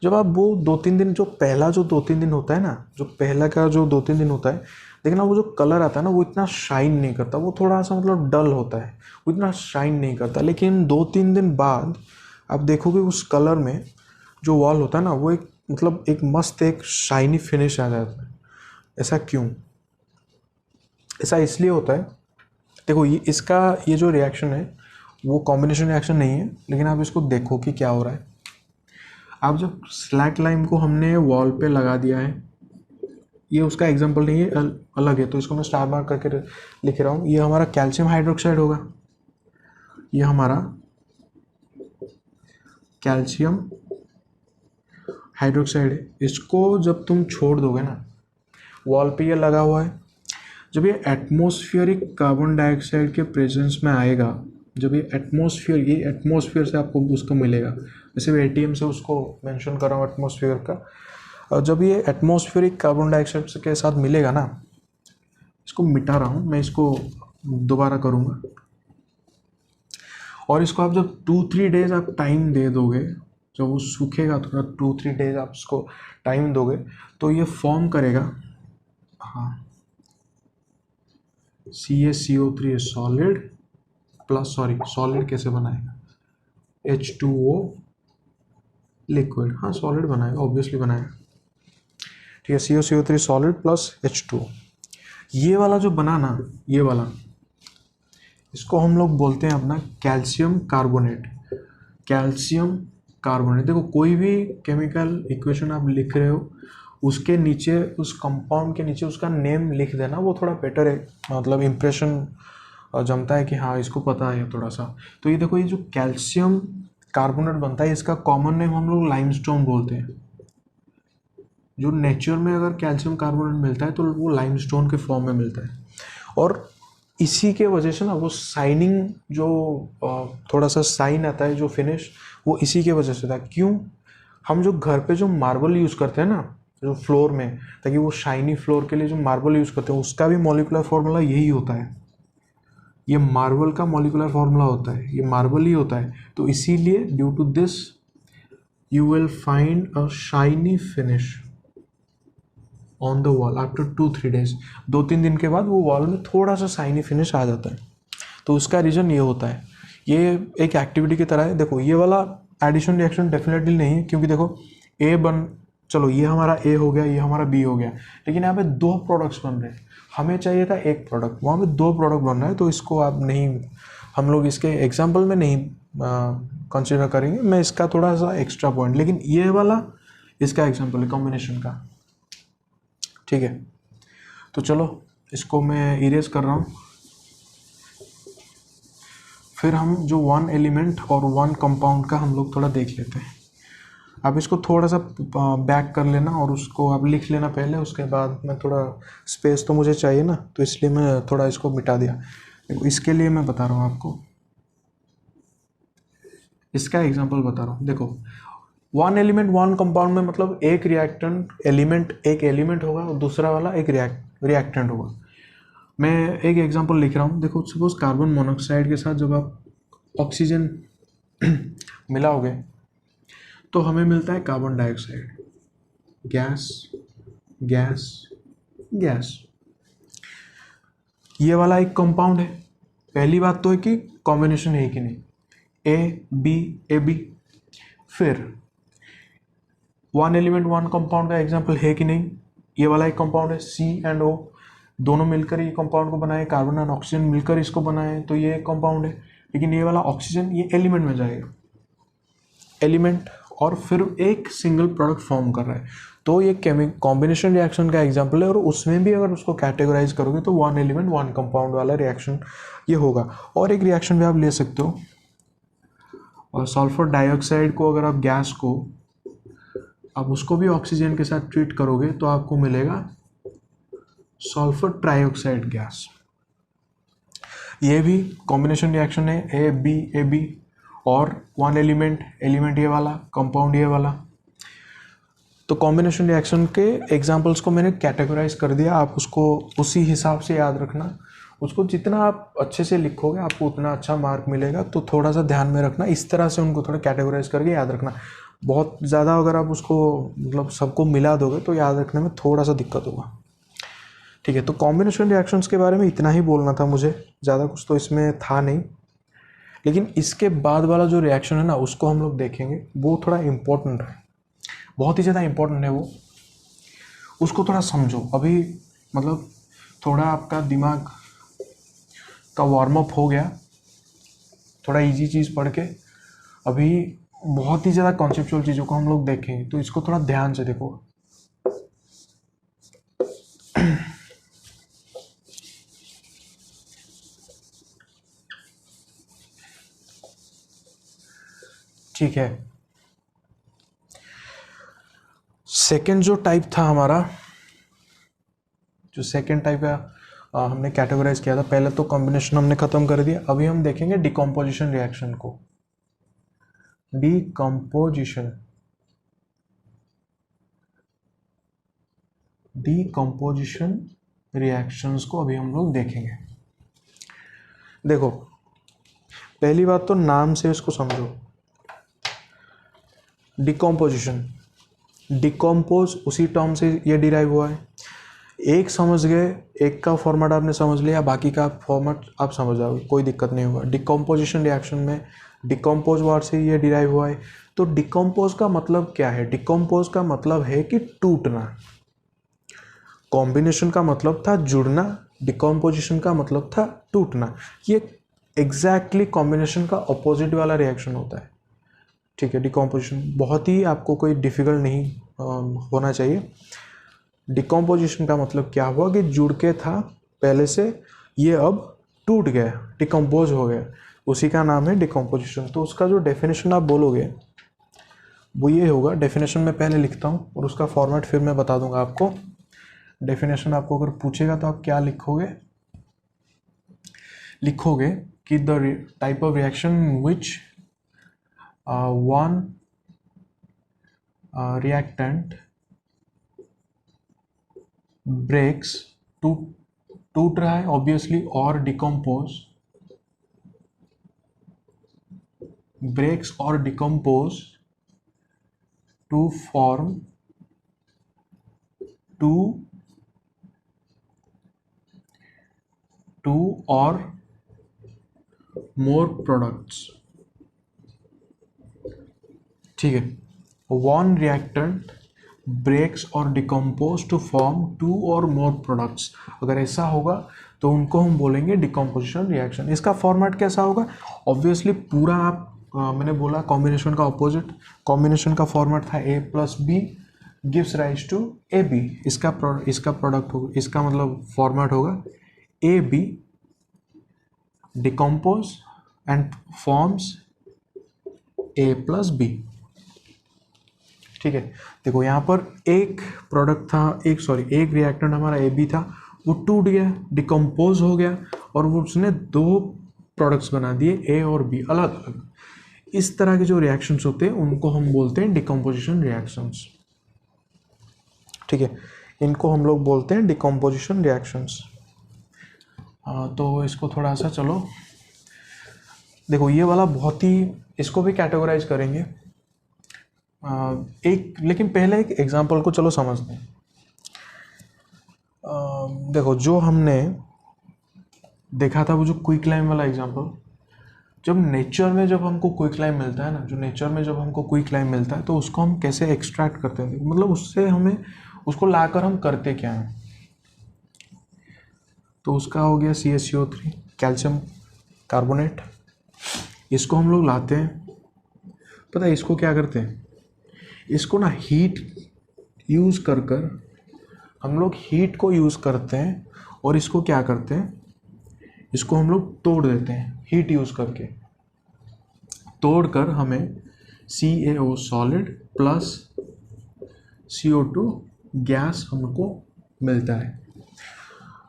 जब आप वो 2-3 दिन, जो पहला जो 2-3 दिन होता है ना, जो पहला का जो 2-3 दिन होता है, देखना वो जो कलर आता है ना, वो इतना शाइन नहीं करता, वो थोड़ा सा मतलब डल होता है, वो इतना शाइन नहीं करता। लेकिन 2-3 दिन बाद आप देखोगे उस कलर में जो वॉल होता है ना, वो एक मतलब एक मस्त एक शाइनी फिनिश आ जाता है। ऐसा क्यों? ऐसा इसलिए होता है, देखो ये जो रिएक्शन है वो कॉम्बिनेशन रिएक्शन नहीं है, लेकिन आप इसको देखो कि क्या हो रहा है। आप जब स्लैग लाइम को हमने वॉल पे लगा दिया है, ये उसका एग्जांपल नहीं है, अलग है, तो इसको मैं स्टार मार्क करके लिख रहा हूँ। ये हमारा कैल्शियम हाइड्रोक्साइड होगा, ये हमारा कैल्शियम हाइड्रोक्साइड है। इसको जब तुम छोड़ दोगे ना, वॉल पे ये लगा हुआ है, जब ये एटमॉस्फेरिक कार्बन डाइऑक्साइड के प्रेजेंस में आएगा, जब ये एटमॉस्फेयर से आपको उसको मिलेगा, जैसे मैं ATM से उसको मेंशन कर रहा हूँ एटमॉस्फेयर का, और जब ये एटमॉस्फेरिक कार्बन डाइऑक्साइड के साथ मिलेगा ना, इसको मिटा रहा हूँ मैं, इसको दोबारा करूँगा, और इसको आप जब 2-3 डेज आप टाइम दे दोगे, जब वो सूखेगा थोड़ा 2-3 डेज आप इसको टाइम दोगे, तो ये फॉर्म करेगा, हाँ, CaCO3 सॉलिड प्लस, सॉलिड कैसे बनाएगा, H2O लिक्विड, हाँ सॉलिड बनाएगा, ऑब्वियसली बनाएगा, ठीक है, CaCO3 सॉलिड प्लस H2O। ये वाला जो बना ना, ये वाला, इसको हम लोग बोलते हैं अपना कैल्शियम कार्बोनेट। कैल्शियम कार्बोनेट, देखो कोई भी केमिकल इक्वेशन आप लिख रहे हो उसके नीचे, उस कंपाउंड के नीचे उसका नेम लिख देना, वो थोड़ा बेटर है, मतलब इम्प्रेशन जमता है कि हाँ इसको पता है थोड़ा सा। तो ये देखो, ये जो कैल्शियम कार्बोनेट बनता है इसका कॉमन नेम हम लोग लाइमस्टोन बोलते हैं। जो नेचर में अगर कैल्शियम कार्बोनेट मिलता है तो वो लाइमस्टोन के फॉर्म में मिलता है। और इसी के वजह से ना वो शाइनिंग, जो थोड़ा सा शाइन आता है, जो फिनिश, वो इसी के वजह से था। क्यों? हम जो घर पे जो मार्बल यूज़ करते हैं ना, जो फ्लोर में, ताकि वो शाइनी फ्लोर के लिए जो मार्बल यूज़ करते हैं उसका भी मॉलिक्यूलर फॉर्मूला यही होता है। ये मार्बल का मॉलिक्यूलर फॉर्मूला होता है, ये मार्बल ही होता है। तो इसीलिए due to this you will find a shiny finish on the wall after 2-3 days। 2-3 दिन के बाद वो वॉल में थोड़ा सा शाइनी फिनिश आ जाता है। तो उसका रीज़न ये होता है। ये एक एक्टिविटी की तरह है। देखो ये वाला एडिशन रिएक्शन डेफिनेटली नहीं है, क्योंकि देखो चलो ये हमारा ए हो गया, ये हमारा बी हो गया, लेकिन यहाँ पे 2 प्रोडक्ट्स बन रहे हैं। हमें चाहिए था 1 प्रोडक्ट, वहाँ पे 2 प्रोडक्ट बन रहा है। तो इसको आप नहीं, हम लोग इसके एग्जाम्पल में नहीं कंसिडर करेंगे। मैं इसका थोड़ा सा एक्स्ट्रा पॉइंट, लेकिन ये वाला इसका एग्जाम्पल है कॉम्बिनेशन का। ठीक है, तो चलो इसको मैं इरेज कर रहा हूँ। फिर हम जो 1 एलिमेंट और 1 कंपाउंड का हम लोग थोड़ा देख लेते हैं। आप इसको थोड़ा सा बैक कर लेना और उसको आप लिख लेना पहले, उसके बाद मैं थोड़ा स्पेस तो मुझे चाहिए ना, तो इसलिए मैं थोड़ा इसको मिटा दिया। देखो इसके लिए मैं बता रहा हूँ आपको, इसका एग्जांपल बता रहा हूँ। देखो 1 एलिमेंट 1 कंपाउंड में मतलब एक रिएक्टेंट एलिमेंट, एक एलिमेंट होगा और दूसरा वाला एक रिएक्टेंट होगा। मैं एक एग्जांपल लिख रहा हूँ। देखो सपोज कार्बन मोनोऑक्साइड के साथ जब आप ऑक्सीजन मिलाओगे तो हमें मिलता है carbon dioxide, gas gas gas. ये वाला एक कंपाउंड है। पहली बात तो है कि कॉम्बिनेशन है कि नहीं, ए बी। फिर 1 एलिमेंट 1 कंपाउंड का एग्जांपल है कि नहीं, ये वाला एक कंपाउंड है, C&O, दोनों मिलकर ये कंपाउंड को बनाए, कार्बन और ऑक्सीजन मिलकर इसको बनाए, तो ये एक कंपाउंड है। लेकिन ये वाला ऑक्सीजन ये एलिमेंट में जाएगा, एलिमेंट, और फिर एक सिंगल प्रोडक्ट फॉर्म कर रहा है। तो ये कॉम्बिनेशन रिएक्शन का एग्जांपल है, और उसमें भी अगर उसको कैटेगराइज करोगे तो 1 एलिमेंट 1 कंपाउंड वाला रिएक्शन ये होगा। और एक रिएक्शन भी आप ले सकते हो, और सल्फर डाइऑक्साइड को अगर आप गैस को आप उसको भी ऑक्सीजन के साथ ट्रीट करोगे तो आपको मिलेगा सल्फर ट्राइऑक्साइड गैस। ये भी कॉम्बिनेशन रिएक्शन है, ए बी, और 1 एलिमेंट ये वाला, कंपाउंड ये वाला। तो कॉम्बिनेशन रिएक्शन के एग्जांपल्स को मैंने कैटेगराइज कर दिया, आप उसको उसी हिसाब से याद रखना। उसको जितना आप अच्छे से लिखोगे आपको उतना अच्छा मार्क मिलेगा। तो थोड़ा सा ध्यान में रखना, इस तरह से उनको थोड़ा कैटेगराइज करके याद रखना। बहुत ज़्यादा अगर आप उसको मतलब सबको मिला दोगे तो याद रखने में थोड़ा सा दिक्कत होगा। ठीक है, तो कॉम्बिनेशन रिएक्शंस के बारे में इतना ही बोलना था मुझे, ज़्यादा कुछ तो इसमें था नहीं। लेकिन इसके बाद वाला जो रिएक्शन है ना उसको हम लोग देखेंगे, वो थोड़ा इम्पोर्टेंट है, बहुत ही ज़्यादा इम्पोर्टेंट है वो। उसको थोड़ा समझो अभी, मतलब थोड़ा आपका दिमाग का वार्म अप हो गया, थोड़ा इजी चीज़ पढ़ के। अभी बहुत ही ज़्यादा कॉन्सेप्चुअल चीज़ों को हम लोग देखेंगे, तो इसको थोड़ा ध्यान से देखो। ठीक है, सेकेंड जो टाइप था हमारा, जो सेकेंड टाइप है हमने कैटेगराइज किया था। पहले तो कॉम्बिनेशन हमने खत्म कर दिया, अभी हम देखेंगे डिकम्पोजिशन रिएक्शन को। डिकम्पोजिशन रिएक्शंस को अभी हम लोग देखेंगे। देखो पहली बात तो नाम से इसको समझो। डिकम्पोज उसी टर्म से ये डिराइव हुआ है। एक समझ गए, एक का फॉर्मेट आपने समझ लिया, बाकी का फॉर्मेट आप समझ जाओगे, कोई दिक्कत नहीं होगा। डिकम्पोजिशन रिएक्शन में डिकम्पोज वर्ड से ये डिराइव हुआ है। तो डिकम्पोज का मतलब क्या है? डिकम्पोज का मतलब है कि टूटना। कॉम्बिनेशन का मतलब था जुड़ना, डिकम्पोजिशन का मतलब था टूटना। ये एग्जैक्टली कॉम्बिनेशन का अपोजिट वाला रिएक्शन होता है। ठीक है, डिकम्पोजिशन बहुत ही आपको कोई डिफिकल्ट नहीं होना चाहिए। डिकम्पोजिशन का मतलब क्या हुआ कि जुड़ के था पहले से, ये अब टूट गया, डिकम्पोज हो गया, उसी का नाम है डिकम्पोजिशन। तो उसका जो डेफिनेशन आप बोलोगे वो ये होगा, डेफिनेशन मैं पहले लिखता हूँ और उसका फॉर्मेट फिर मैं बता दूंगा आपको। डेफिनेशन आपको अगर पूछेगा तो आप क्या लिखोगे, लिखोगे कि the type of reaction which one reactant breaks, टूट रहा है ऑब्वियसली, और डिकम्पोज, ब्रेक्स और decompose to form two or more products. ठीक है, वन रिएक्टेंट ब्रेक्स और decompose to form two or more products, अगर ऐसा होगा तो उनको हम बोलेंगे डिकम्पोजिशन रिएक्शन। इसका फॉर्मेट कैसा होगा, ऑब्वियसली पूरा आप मैंने बोला कॉम्बिनेशन का ऑपोजिट, कॉम्बिनेशन का फॉर्मेट था A plus B gives rise to A B, इसका प्रोडक्ट होगा, इसका मतलब फॉर्मेट होगा A B decompose and forms A plus B. ठीक है, देखो यहाँ पर एक प्रोडक्ट था, एक रिएक्टेंट हमारा ए बी था, वो टूट गया, डिकम्पोज हो गया और वो उसने दो प्रोडक्ट्स बना दिए ए और बी अलग अलग। इस तरह के जो रिएक्शंस होते हैं उनको हम बोलते हैं डिकम्पोजिशन रिएक्शंस। ठीक है, इनको हम लोग बोलते हैं डिकम्पोजिशन रिएक्शंस। तो इसको थोड़ा सा चलो देखो, ये वाला बहुत ही, इसको भी कैटेगराइज करेंगे एक, लेकिन पहले एक एग्जांपल को चलो समझते हैं। देखो जो हमने देखा था वो जो क्विक लाइम वाला एग्जांपल, जब नेचर में जब हमको क्विक लाइम मिलता है ना, जो नेचर में जब हमको क्विक लाइम मिलता है तो उसको हम कैसे एक्सट्रैक्ट करते हैं, मतलब उससे हमें उसको लाकर हम करते क्या हैं। तो उसका हो गया CaCO3 कैल्शियम कार्बोनेट, इसको हम लोग लाते हैं, पता है इसको क्या करते हैं, इसको ना हीट यूज़ कर हम लोग हीट को यूज़ करते हैं और इसको क्या करते हैं, इसको हम लोग तोड़ देते हैं हीट यूज़ करके, तोड़कर हमें CaO solid plus CO2 gas हमको मिलता है।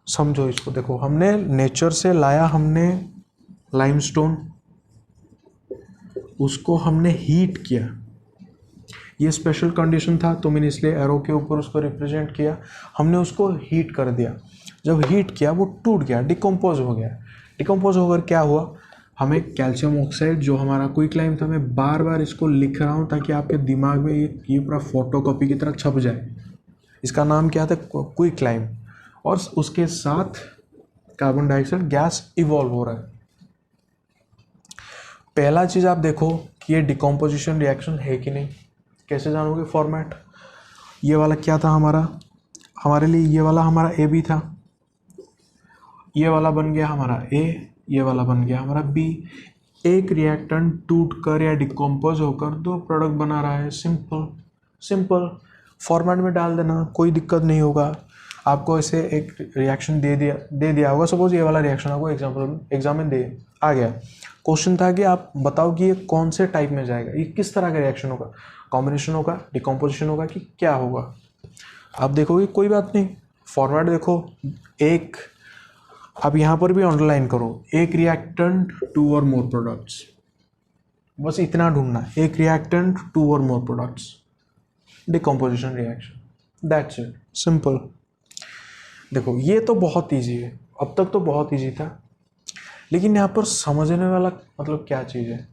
समझो इसको, देखो हमने नेचर से लाया, हमने लाइमस्टोन, उसको हमने हीट किया, ये स्पेशल कंडीशन था तो मैंने इसलिए एरो के ऊपर उसको रिप्रेजेंट किया, हमने उसको हीट कर दिया, जब हीट किया वो टूट गया, डिकम्पोज हो गया, डिकम्पोज होकर क्या हुआ, हमें कैल्शियम ऑक्साइड जो हमारा क्विक लाइम था, मैं बार बार इसको लिख रहा हूँ ताकि आपके दिमाग में ये पूरा फोटोकॉपी की तरह छप जाए, इसका नाम क्या था, क्विक लाइम, और उसके साथ कार्बन डाइऑक्साइड गैस इवॉल्व हो रहा है। पहला चीज़ आप देखो कि ये डिकम्पोजिशन रिएक्शन है कि नहीं, कैसे जानोगे फॉर्मेट, ये वाला क्या था हमारे लिए, ये वाला हमारा ए बी था, ये वाला बन गया हमारा ए, ये वाला बन गया हमारा बी, एक रिएक्टेंट टूट कर या डिकम्पोज होकर दो प्रोडक्ट बना रहा है, सिंपल फॉर्मेट में डाल देना, कोई दिक्कत नहीं होगा। आपको ऐसे एक रिएक्शन दे दिया होगा, सपोज ये वाला रिएक्शन आपको एग्जाम में आ गया, क्वेश्चन था कि आप बताओ कि ये कौन से टाइप में जाएगा, ये किस तरह का रिएक्शन होगा, कॉम्बिनेशन होगा, डिकम्पोजिशन होगा कि क्या होगा। आप देखोगे कोई बात नहीं, फॉर्मेट देखो, एक आप यहाँ पर भी अंडरलाइन करो, एक reactant to or more products, बस इतना ढूंढना, एक reactant to or more products, decomposition reaction, that's it, simple. देखो ये तो बहुत इजी है, अब तक तो बहुत इजी था, लेकिन यहाँ पर समझने वाला मतलब क्या चीज़ है,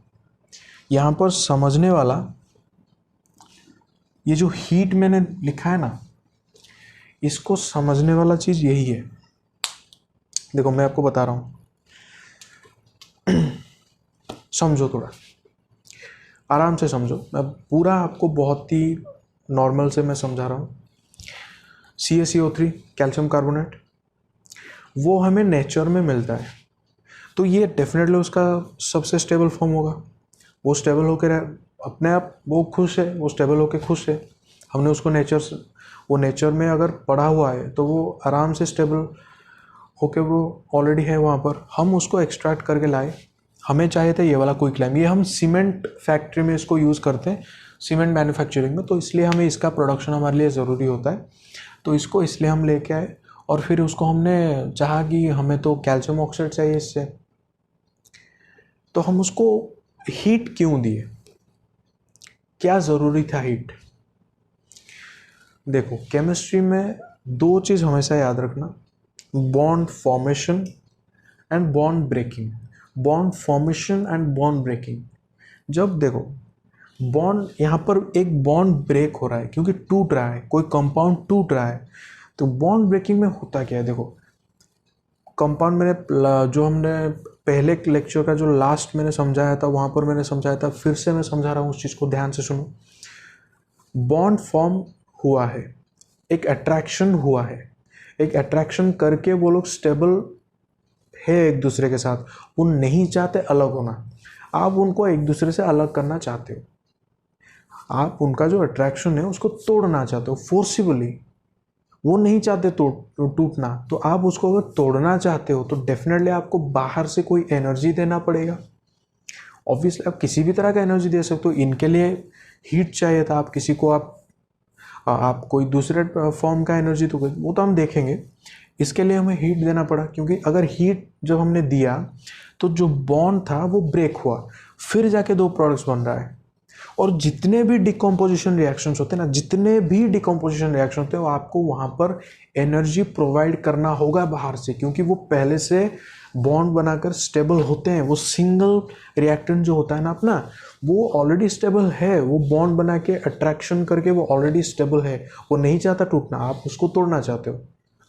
यहाँ पर समझने वाला ये जो हीट मैंने लिखा है ना, इसको समझने वाला चीज़ यही है। देखो मैं आपको बता रहा हूँ, समझो, थोड़ा आराम से समझो, मैं पूरा आपको बहुत ही नॉर्मल से मैं समझा रहा हूँ। CaCO3 कैल्शियम कार्बोनेट, वो हमें नेचर में मिलता है, तो ये डेफिनेटली उसका सबसे स्टेबल फॉर्म होगा, वो स्टेबल होकर अपने आप वो खुश है, वो स्टेबल होकर खुश है, हमने उसको नेचर से वो नेचर में अगर पड़ा हुआ है तो वो आराम से स्टेबल होके वो ऑलरेडी है वहाँ पर, हम उसको एक्सट्रैक्ट करके लाए। हमें चाहिए था ये वाला क्विकलाइम, ये हम सीमेंट फैक्ट्री में इसको यूज़ करते हैं, सीमेंट मैन्युफैक्चरिंग में, तो इसलिए हमें इसका प्रोडक्शन हमारे लिए ज़रूरी होता है। तो इसको इसलिए हम लेके आए और फिर उसको हमने चाहा कि हमें तो कैल्शियम ऑक्साइड चाहिए इससे, तो हम उसको हीट क्यों दिए, क्या ज़रूरी था हीट। देखो केमिस्ट्री में दो चीज़ हमेशा याद रखना, bond formation and bond breaking. Bond formation and bond breaking, जब देखो बॉन्ड, यहाँ पर एक बॉन्ड ब्रेक हो रहा है क्योंकि टूट रहा है, कोई कंपाउंड टूट रहा है, तो बॉन्ड ब्रेकिंग में होता क्या है। देखो कंपाउंड मैंने जो हमने पहले लेक्चर का जो लास्ट मैंने समझाया था वहाँ पर मैंने समझाया था, फिर से मैं समझा रहा हूँ, उस चीज़ को ध्यान से सुनो। बॉन्ड फॉर्म हुआ है, एक अट्रैक्शन हुआ है, एक अट्रैक्शन करके वो लोग स्टेबल है एक दूसरे के साथ, वो नहीं चाहते अलग होना, आप उनको एक दूसरे से अलग करना चाहते हो, आप उनका जो अट्रैक्शन है उसको तोड़ना चाहते हो फोर्सिबली, वो नहीं चाहते टूटना, तो आप उसको अगर तोड़ना चाहते हो तो डेफिनेटली आपको बाहर से कोई एनर्जी देना पड़ेगा। ऑब्वियसली आप किसी भी तरह का एनर्जी दे सकते हो, इनके लिए हीट चाहिए था, आप किसी को आप कोई दूसरे फॉर्म का एनर्जी तो वो तो हम देखेंगे, इसके लिए हमें हीट देना पड़ा, क्योंकि अगर हीट जब हमने दिया तो जो बॉन्ड था वो ब्रेक हुआ, फिर जाके दो प्रोडक्ट्स बन रहा है। और जितने भी डिकम्पोजिशन रिएक्शंस होते हैं ना, जितने भी डिकम्पोजिशन रिएक्शन होते हैं, वो आपको वहाँ पर एनर्जी प्रोवाइड करना होगा बाहर से, क्योंकि वो पहले से बॉन्ड बनाकर स्टेबल होते हैं। वो सिंगल रिएक्टेंट जो होता है ना अपना, वो ऑलरेडी स्टेबल है, वो बॉन्ड बना के अट्रैक्शन करके वो ऑलरेडी स्टेबल है, वो नहीं चाहता टूटना, आप उसको तोड़ना चाहते हो,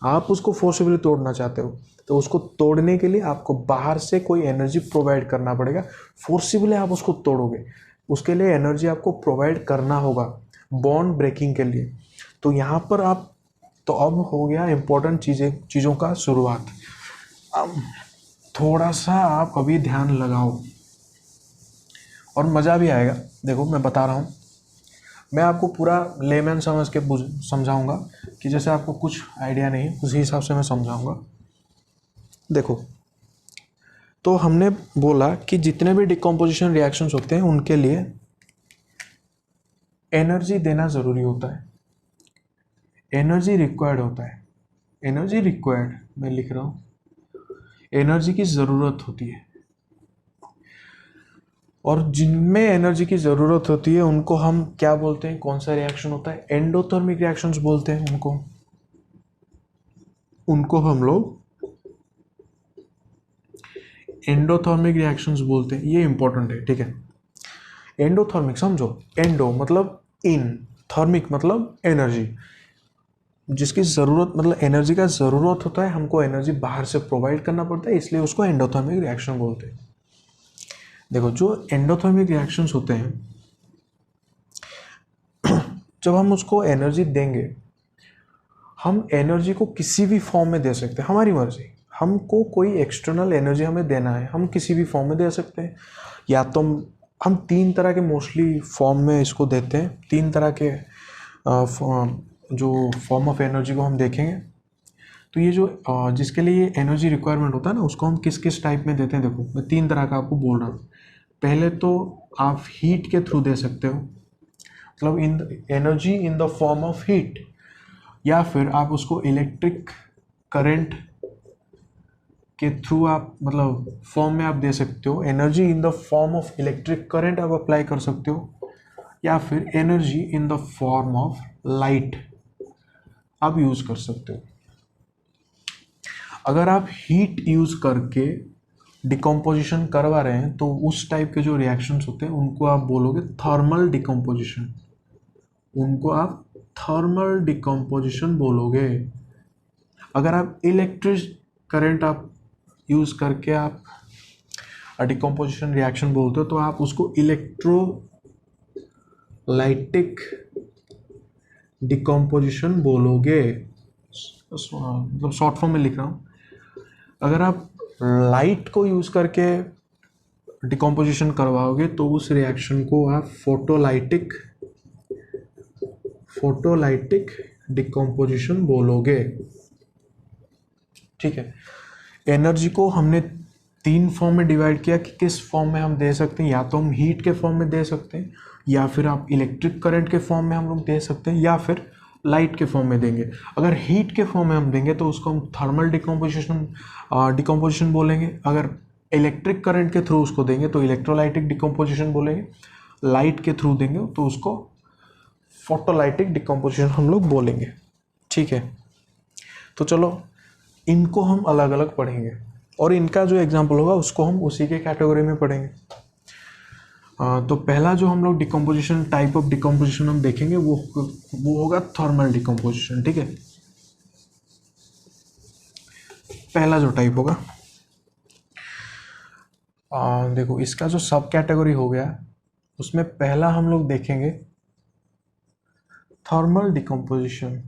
आप उसको फोर्सिबली तोड़ना चाहते हो, तो उसको तोड़ने के लिए आपको बाहर से कोई एनर्जी प्रोवाइड करना पड़ेगा। फोर्सिबली आप उसको तोड़ोगे, उसके लिए एनर्जी आपको प्रोवाइड करना होगा बॉन्ड ब्रेकिंग के लिए। तो यहाँ पर आप, तो अब हो गया इम्पोर्टेंट चीज़ों का शुरुआत। अब थोड़ा सा आप अभी ध्यान लगाओ और मज़ा भी आएगा। देखो मैं बता रहा हूँ, मैं आपको पूरा लेमैन समझ के समझाऊंगा कि जैसे आपको कुछ आइडिया नहीं, उसी हिसाब से मैं समझाऊंगा। देखो तो हमने बोला कि जितने भी डिकम्पोजिशन रिएक्शंस होते हैं उनके लिए एनर्जी देना ज़रूरी होता है, एनर्जी रिक्वायर्ड होता है। एनर्जी रिक्वायर्ड मैं लिख रहा हूँ, एनर्जी की ज़रूरत होती है, और जिनमें एनर्जी की ज़रूरत होती है उनको हम क्या बोलते हैं, कौन सा रिएक्शन होता है, एंडोथर्मिक रिएक्शंस बोलते हैं उनको हम लोग एंडोथर्मिक रिएक्शंस बोलते हैं। ये इंपॉर्टेंट है, ठीक है। एंडोथर्मिक समझो, एंडो मतलब इन, थर्मिक मतलब एनर्जी, जिसकी ज़रूरत मतलब एनर्जी का ज़रूरत होता है, हमको एनर्जी बाहर से प्रोवाइड करना पड़ता है, इसलिए उसको एंडोथर्मिक रिएक्शन बोलते हैं। देखो जो एंडोथर्मिक रिएक्शंस होते हैं, जब हम उसको एनर्जी देंगे, हम एनर्जी को किसी भी फॉर्म में दे सकते हैं, हमारी मर्जी, हमको कोई एक्सटर्नल एनर्जी हमें देना है, हम किसी भी फॉर्म में दे सकते हैं। या तो हम तीन तरह के मोस्टली फॉर्म में इसको देते हैं, तीन तरह के जो फॉर्म ऑफ एनर्जी को हम देखेंगे। तो ये जो जिसके लिए एनर्जी रिक्वायरमेंट होता है ना, उसको हम किस किस टाइप में देते हैं। देखो मैं तीन तरह का आपको बोल रहा हूँ। पहले तो आप हीट के थ्रू दे सकते हो, मतलब इन energy in the form of heat, या फिर आप उसको इलेक्ट्रिक करंट के थ्रू आप मतलब फॉर्म में आप दे सकते हो, energy in the form of electric current आप अप्लाई कर सकते हो, या फिर energy in the form of light आप यूज़ कर सकते हो। अगर आप हीट यूज़ करके डिकम्पोजिशन करवा रहे हैं तो उस टाइप के जो रिएक्शंस होते हैं उनको आप बोलोगे थर्मल डिकम्पोजिशन, उनको आप थर्मल डिकम्पोजिशन बोलोगे। अगर आप इलेक्ट्रिक करंट आप यूज़ करके आप डिकम्पोजिशन रिएक्शन बोलते हो तो आप उसको इलेक्ट्रोलाइटिक डिकम्पोजिशन बोलोगे, मतलब शॉर्ट फॉर्म में लिख रहा हूँ। अगर आप लाइट को यूज़ करके डिकम्पोजिशन करवाओगे तो उस रिएक्शन को आप फोटोलाइटिक डिकम्पोजिशन बोलोगे। ठीक है, एनर्जी को हमने 3 फॉर्म में डिवाइड किया कि किस फॉर्म में हम दे सकते हैं। या तो हम हीट के फॉर्म में दे सकते हैं, या फिर आप इलेक्ट्रिक करंट के फॉर्म में हम लोग दे सकते हैं, या फिर लाइट के फॉर्म में देंगे। अगर हीट के फॉर्म में हम देंगे तो उसको हम थर्मल डिकम्पोजिशन बोलेंगे। अगर इलेक्ट्रिक करंट के थ्रू उसको देंगे तो इलेक्ट्रोलाइटिक डिकम्पोजिशन बोलेंगे। लाइट के थ्रू देंगे तो उसको फोटोलाइटिक डिकम्पोजिशन हम लोग बोलेंगे। ठीक है, तो चलो इनको हम अलग अलग पढ़ेंगे और इनका जो एग्जाम्पल होगा उसको हम उसी के कैटेगरी में पढ़ेंगे। तो पहला जो हम लोग डिकम्पोजिशन, टाइप ऑफ डिकम्पोजिशन हम देखेंगे वो होगा थर्मल डिकम्पोजिशन। ठीक है, पहला जो टाइप होगा, देखो इसका जो सब कैटेगरी हो गया उसमें पहला हम लोग देखेंगे थर्मल डिकम्पोजिशन।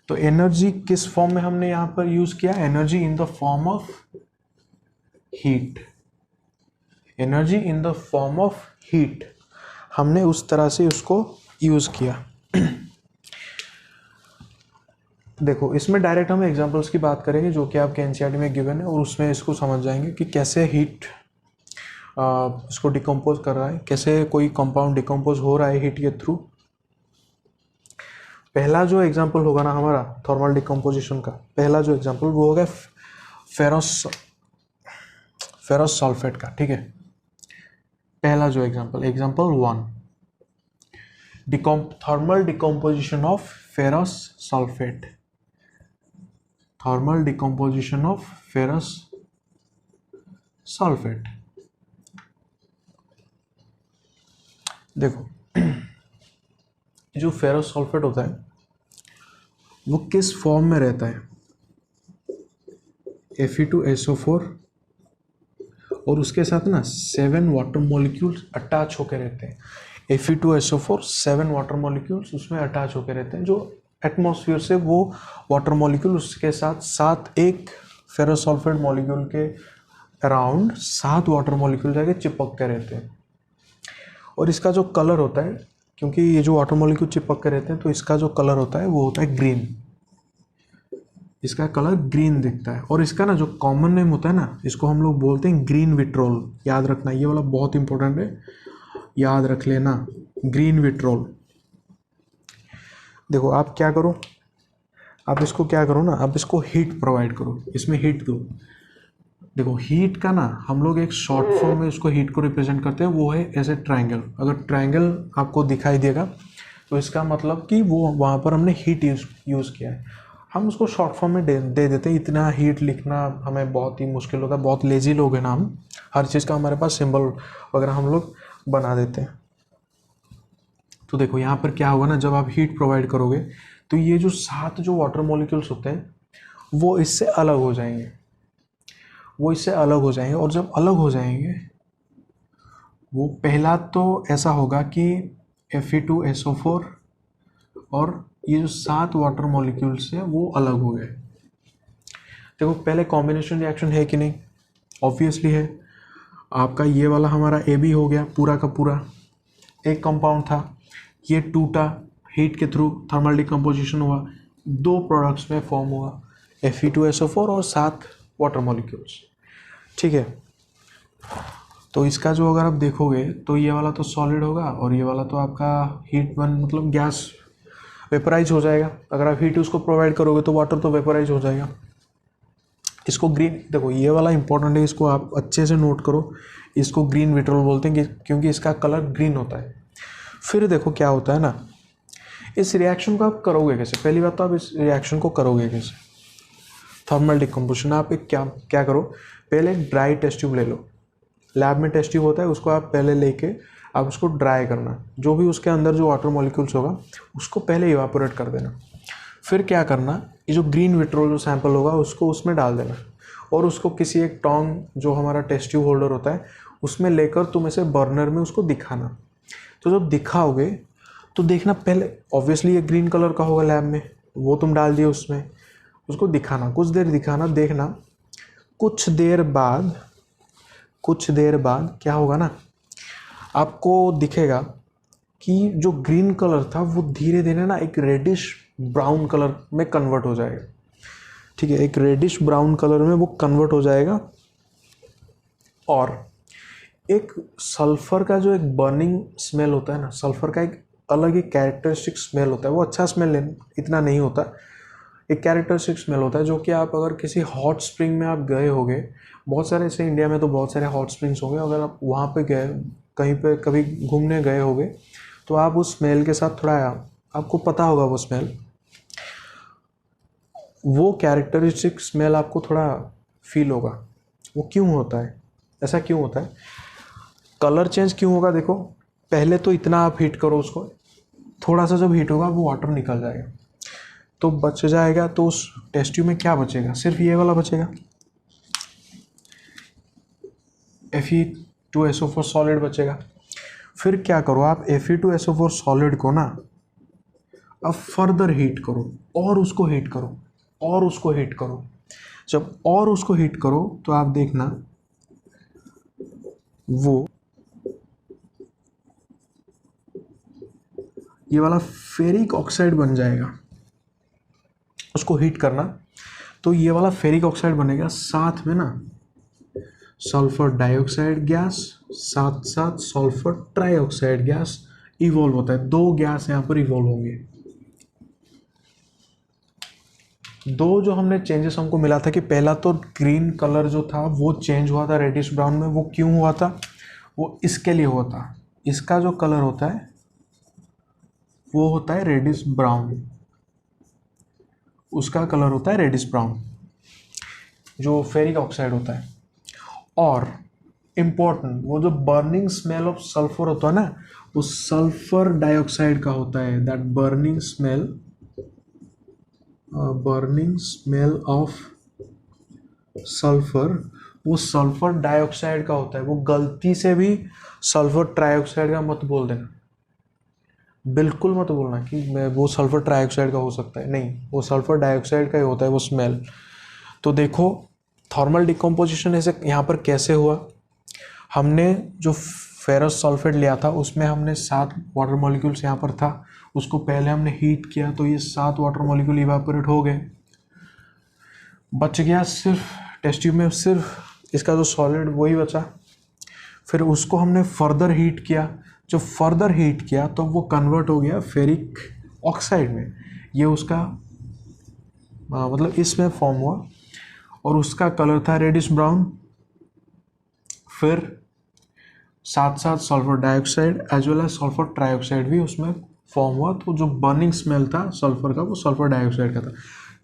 तो एनर्जी किस फॉर्म में हमने यहां पर यूज किया? Energy in the form of heat. Energy in the form of heat, हमने उस तरह से उसको यूज किया। देखो इसमें डायरेक्ट हम एग्जांपल्स की बात करेंगे जो कि आपके एनसीईआरटी में गिवन है, और उसमें इसको समझ जाएंगे कि कैसे हीट इसको डिकम्पोज कर रहा है, कैसे कोई कंपाउंड डिकम्पोज हो रहा है हीट के थ्रू। पहला जो एग्जांपल होगा ना हमारा थर्मल डिकम्पोजिशन का, पहला जो एग्जांपल वो होगा फेरस सल्फेट का। ठीक है, पहला जो example 1, thermal decomposition of ferrous sulphate. Thermal decomposition of ferrous sulphate. देखो जो फेरस सल्फेट होता है वो किस फॉर्म में रहता है? Fe2SO4 और उसके साथ ना 7 वाटर मॉलिक्यूल्स अटैच होकर रहते हैं। Fe2SO4 7 वाटर मॉलिक्यूल्स उसमें अटैच होकर रहते हैं, जो एटमॉस्फेयर से वो वाटर मॉलिक्यूल उसके साथ एक फेरस सल्फेट मॉलिक्यूल के अराउंड 7 वाटर मॉलिक्यूल जाके चिपक के रहते हैं। और इसका जो कलर होता है, क्योंकि ये जो वाटर मॉलिक्यूल चिपक के रहते हैं तो इसका जो कलर होता है वो होता है ग्रीन। इसका कलर ग्रीन दिखता है। और इसका ना जो कॉमन नेम होता है ना, इसको हम लोग बोलते हैं ग्रीन विट्रोल। याद रखना, ये वाला बहुत इंपॉर्टेंट है, याद रख लेना, ग्रीन विट्रोल। देखो आप क्या करो, आप इसको क्या करो ना, आप इसको हीट प्रोवाइड करो, इसमें हीट दो। देखो हीट का ना हम लोग एक शॉर्ट फॉर्म में उसको हीट को रिप्रेजेंट करते हैं, वो है ऐसे ट्रायंगल। अगर ट्रायंगल आपको दिखाई देगा तो इसका मतलब कि वो वहाँ पर हमने हीट यूज़ किया है। हम उसको शॉर्ट फॉर्म में दे देते हैं। इतना हीट लिखना हमें बहुत ही मुश्किल होगा, बहुत लेजी लोग हैं ना हम, हर चीज़ का हमारे पास सिंबल वगैरह हम लोग बना देते हैं। तो देखो यहाँ पर क्या होगा ना, जब आप हीट प्रोवाइड करोगे तो ये जो 7 जो वाटर मॉलिक्यूल्स होते हैं वो इससे अलग हो जाएंगे, और जब अलग हो जाएंगे वो पहला तो ऐसा होगा कि Fe2SO4 और ये जो 7 वाटर मॉलिक्यूल्स हैं वो अलग हो गए। देखो पहले कॉम्बिनेशन रिएक्शन है कि नहीं? ऑब्वियसली है। आपका ये वाला हमारा AB हो गया, पूरा का पूरा एक कंपाउंड था, ये टूटा, हीट के थ्रू थर्मल डिकम्पोजिशन हुआ, 2 प्रोडक्ट्स में फॉर्म हुआ, Fe2SO4 और 7 वाटर मॉलिक्यूल्स। ठीक है, तो इसका जो अगर आप देखोगे तो ये वाला तो सॉलिड होगा और ये वाला तो आपका हीट मतलब गैस वेपराइज हो जाएगा। अगर आप हीट उसको प्रोवाइड करोगे तो वाटर तो वेपराइज हो जाएगा। इसको ग्रीन, देखो ये वाला इंपॉर्टेंट है, इसको आप अच्छे से नोट करो। इसको ग्रीन विट्रोल बोलते हैं क्योंकि इसका कलर ग्रीन होता है। फिर देखो क्या होता है ना, इस रिएक्शन को आप करोगे कैसे? पहली बात तो आप इस रिएक्शन को करोगे कैसे? थर्मल डिकम्पोजिशन आप एक क्या करो, पहले ड्राई टेस्ट ट्यूब ले लो। लैब में टेस्ट ट्यूब होता है, उसको आप पहले लेके आप उसको ड्राई करना, जो भी उसके अंदर जो वाटर मॉलिक्यूल्स होगा उसको पहले इवापोरेट कर देना। फिर क्या करना, ये जो ग्रीन विट्रोल जो सैंपल होगा उसको उसमें डाल देना और उसको किसी एक टोंग जो हमारा टेस्ट ट्यूब होल्डर होता है उसमें लेकर तुम ऐसे बर्नर में उसको दिखाना। तो जब दिखाओगे तो देखना, पहले ऑब्वियसली ये ग्रीन कलर का होगा लैब में, वो तुम डाल दिए उसमें, उसको दिखाना, कुछ देर दिखाना, देखना कुछ देर बाद क्या होगा ना, आपको दिखेगा कि जो ग्रीन कलर था वो धीरे धीरे ना एक रेडिश ब्राउन कलर में कन्वर्ट हो जाएगा। ठीक है, एक रेडिश ब्राउन कलर में वो कन्वर्ट हो जाएगा। और एक सल्फर का जो एक बर्निंग स्मेल होता है ना, सल्फर का एक अलग ही कैरेक्टरिस्टिक स्मेल होता है। वो अच्छा स्मेल इतना नहीं होता, एक कैरेक्टरिस्टिक स्मेल होता है जो कि आप अगर किसी हॉट स्प्रिंग में आप गए होंगे, बहुत सारे ऐसे इंडिया में तो बहुत सारे हॉट स्प्रिंग्स होंगे, अगर आप वहाँ पे गए, कहीं पे कभी घूमने गए होंगे, तो आप उस स्मेल के साथ थोड़ा, आपको पता होगा वो स्मेल, वो कैरेक्टरिस्टिक स्मेल आपको थोड़ा फील होगा। वो क्यों होता है, ऐसा क्यों होता है, कलर चेंज क्यों होगा? देखो, पहले तो इतना आप हीट करो उसको, थोड़ा सा जब हीट होगा वो वाटर निकल जाएगा, तो बच जाएगा। तो उस टेस्ट ट्यूब में क्या बचेगा? सिर्फ ये वाला बचेगा, Fe2SO4 सॉलिड बचेगा। फिर क्या करो आप, Fe2SO4 सॉलिड को ना अब फर्दर हीट करो, और उसको हीट करो, और उसको हीट करो। जब और उसको हीट करो तो आप देखना वो ये वाला फेरिक ऑक्साइड बन जाएगा। उसको हीट करना तो ये वाला फेरिक ऑक्साइड बनेगा, साथ में ना सल्फर डाइऑक्साइड गैस, साथ साथ सल्फर ट्राइऑक्साइड गैस इवॉल्व होता है। दो गैस यहाँ पर इवॉल्व होंगे। दो जो हमने चेंजेस हमको मिला था कि पहला तो ग्रीन कलर जो था वो चेंज हुआ था रेडिश ब्राउन में, वो क्यों हुआ था? वो इसके लिए हुआ था, इसका जो कलर होता है वो होता है रेडिश ब्राउन, उसका कलर होता है रेडिश ब्राउन, जो फेरिक ऑक्साइड होता है। और इम्पोर्टेंट, वो जो बर्निंग स्मेल ऑफ सल्फर होता है ना, वो सल्फर डाइऑक्साइड का होता है। That burning smell of sulphur, वो सल्फर डाइऑक्साइड का होता है। वो गलती से भी सल्फर ट्राइऑक्साइड का मत बोल देना, बिल्कुल मत बोलना कि मैं वो सल्फर ट्राइऑक्साइड का हो सकता है, नहीं, वो सल्फर डाइऑक्साइड का ही होता है वो स्मेल। तो देखो थर्मल डिकम्पोजिशन ऐसे यहाँ पर कैसे हुआ। हमने जो फेरस सल्फेट लिया था उसमें हमने 7 वाटर मॉलिक्यूल्स यहाँ पर था, उसको पहले हमने हीट किया तो ये 7 वाटर मॉलिक्यूल इवापोरेट हो गए। बच गया सिर्फ टेस्ट ट्यूब में सिर्फ इसका जो सॉलिड वही बचा। फिर उसको हमने फर्दर हीट किया, जो फर्दर हीट किया तो वो कन्वर्ट हो गया फेरिक ऑक्साइड में। ये उसका मतलब इसमें फॉर्म हुआ और उसका कलर था रेडिश ब्राउन। फिर साथ साथ sulphur dioxide as well as sulphur trioxide भी उसमें फॉर्म हुआ, तो जो बर्निंग स्मेल था सल्फर का वो सल्फर डाइऑक्साइड का था।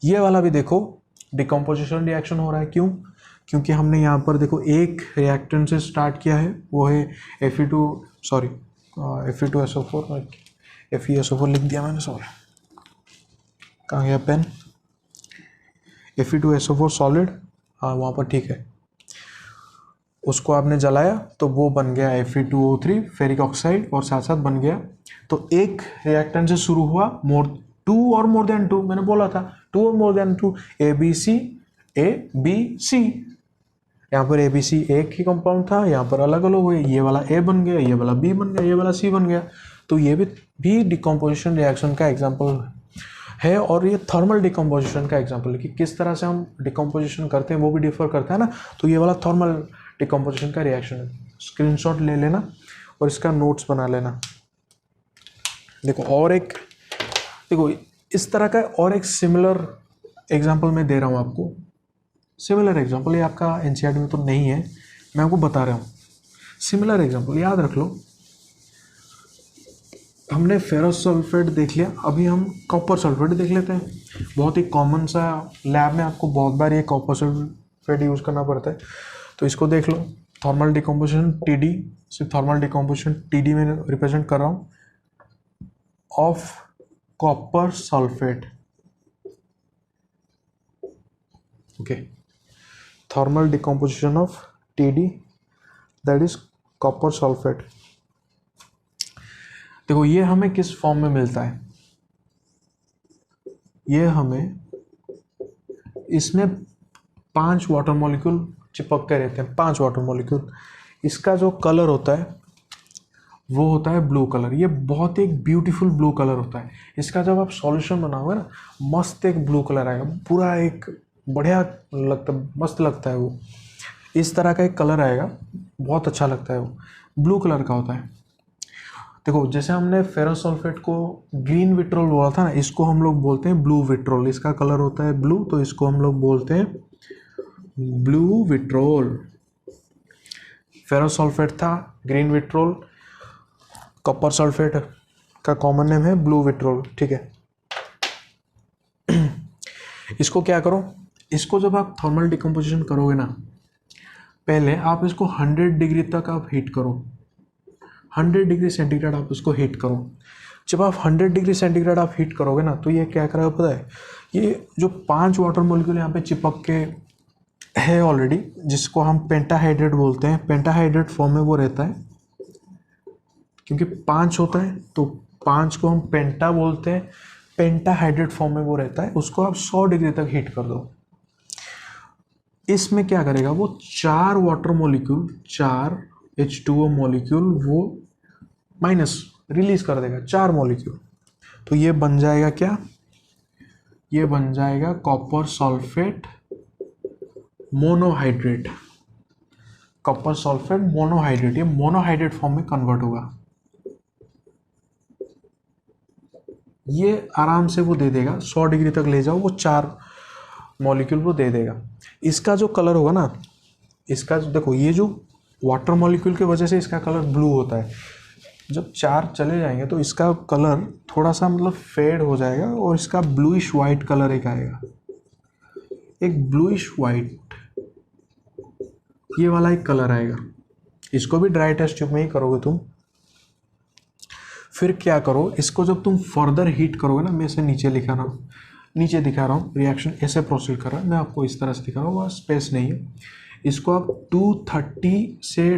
ये वाला भी देखो डिकम्पोजिशन रिएक्शन हो रहा है, क्यों? क्योंकि हमने यहाँ पर देखो एक रिएक्टेंट से स्टार्ट किया है, वो है Fe2SO4, FeSO4 लिख दिया मैंने, सॉरी कहाँ गया पेन, Fe2SO4 सॉलिड, हाँ वहाँ पर ठीक है। उसको आपने जलाया तो वो बन गया Fe2O3 फेरिक ऑक्साइड, और साथ साथ बन गया। तो एक रिएक्टेंट से शुरू हुआ, to or more than to, मैंने बोला था 2 और मोर देन 2, ABC यहाँ पर ABC एक ही कंपाउंड था, यहाँ पर अलग अलग हुए, ये वाला A बन गया, ये वाला B बन गया, ये वाला C बन गया। तो ये भी डिकम्पोजिशन रिएक्शन का एग्जाम्पल है, और ये थर्मल डिकम्पोजिशन का एग्जाम्पल है कि किस तरह से हम डिकम्पोजिशन करते हैं, वो भी डिफर करता है ना। तो ये वाला थर्मल डिकम्पोजिशन का रिएक्शन है। स्क्रीनशॉट ले लेना और इसका नोट्स बना लेना। देखो और एक, देखो इस तरह का और एक सिमिलर एग्जाम्पल मैं दे रहा हूँ आपको। सिमिलर एग्जाम्पल, ये आपका एनसीईआरटी में तो नहीं है, मैं आपको बता रहा हूँ। सिमिलर एग्जाम्पल याद रख लो। हमने फेरस सल्फेट देख लिया, अभी हम कॉपर सल्फेट देख लेते हैं। बहुत ही कॉमन सा, लैब में आपको बहुत बार ये कॉपर सल्फेट यूज़ करना पड़ता है, तो इसको देख लो। थर्मल डिकम्पोजिशन TD, सिर्फ थर्मल डिकम्पोजिशन TD में रिप्रेजेंट कर रहा हूँ, of copper sulphate. Okay, thermal decomposition of TD, that is copper sulphate. देखो ये हमें किस फॉर्म में मिलता है, ये हमें इसमें 5 वाटर मॉलिक्यूल चिपक के रहते हैं, 5 वाटर मॉलिक्यूल। इसका जो कलर होता है वो होता है ब्लू कलर। ये बहुत एक ब्यूटीफुल ब्लू कलर होता है। इसका जब आप सॉल्यूशन बनाओगे ना, मस्त एक ब्लू कलर आएगा, पूरा एक बढ़िया लगता, मस्त लगता है वो। इस तरह का एक कलर आएगा, बहुत अच्छा लगता है वो, ब्लू कलर का होता है। देखो जैसे हमने फेरस सल्फेट को ग्रीन विट्रोल बोला था ना, इसको हम लोग बोलते हैं ब्लू विट्रोल। इसका कलर होता है ब्लू, तो इसको हम लोग बोलते हैं ब्लू विट्रोल। फेरस सल्फेट था ग्रीन विट्रोल, कॉपर सल्फेट का कॉमन नेम है ब्लू विट्रोल, ठीक है। इसको क्या करो, इसको जब आप थर्मल डिकम्पोजिशन करोगे ना, पहले आप इसको 100 डिग्री तक आप हीट करो, 100 डिग्री सेंटीग्रेड आप इसको हीट करो। जब आप 100 डिग्री सेंटीग्रेड आप हीट करोगे ना, तो ये क्या करेगा पता है, ये जो 5 वाटर मॉलिक्यूल यहाँ पे चिपक के है ऑलरेडी, जिसको हम पेंटाहाइड्रेट बोलते हैं, पेंटाहाइड्रेट फॉर्म में वो रहता है, क्योंकि 5 होता है तो 5 को हम पेंटा बोलते हैं, पेंटाहाइड्रेट फॉर्म में वो रहता है। उसको आप 100 डिग्री तक हीट कर दो। इसमें क्या करेगा, वो 4 वाटर मॉलिक्यूल, 4 H2O मॉलिक्यूल वो माइनस रिलीज कर देगा, 4 मॉलिक्यूल। तो ये बन जाएगा क्या, ये बन जाएगा copper sulphate monohydrate. Copper sulphate monohydrate, ये मोनोहाइड्रेट फॉर्म में कन्वर्ट होगा। ये आराम से वो दे देगा, 100 डिग्री तक ले जाओ, वो 4 मॉलिक्यूल वो दे देगा। इसका जो कलर होगा ना, इसका देखो, ये जो वाटर मॉलिक्यूल की वजह से इसका कलर ब्लू होता है। जब 4 चले जाएंगे तो इसका कलर थोड़ा सा मतलब फेड हो जाएगा, और इसका ब्लूइश वाइट कलर एक आएगा, एक ब्लूइश वाइट, ये वाला एक कलर आएगा। इसको भी ड्राई टेस्ट ट्यूब में ही करोगे तुम। फिर क्या करो, इसको जब तुम फर्दर हीट करोगे ना, मैं इसे नीचे लिखा रहा हूँ, नीचे दिखा रहा हूँ, रिएक्शन ऐसे प्रोसीड कर रहा है, मैं आपको इस तरह से दिखा रहा हूँ, वहाँ स्पेस नहीं है। इसको आप 230 से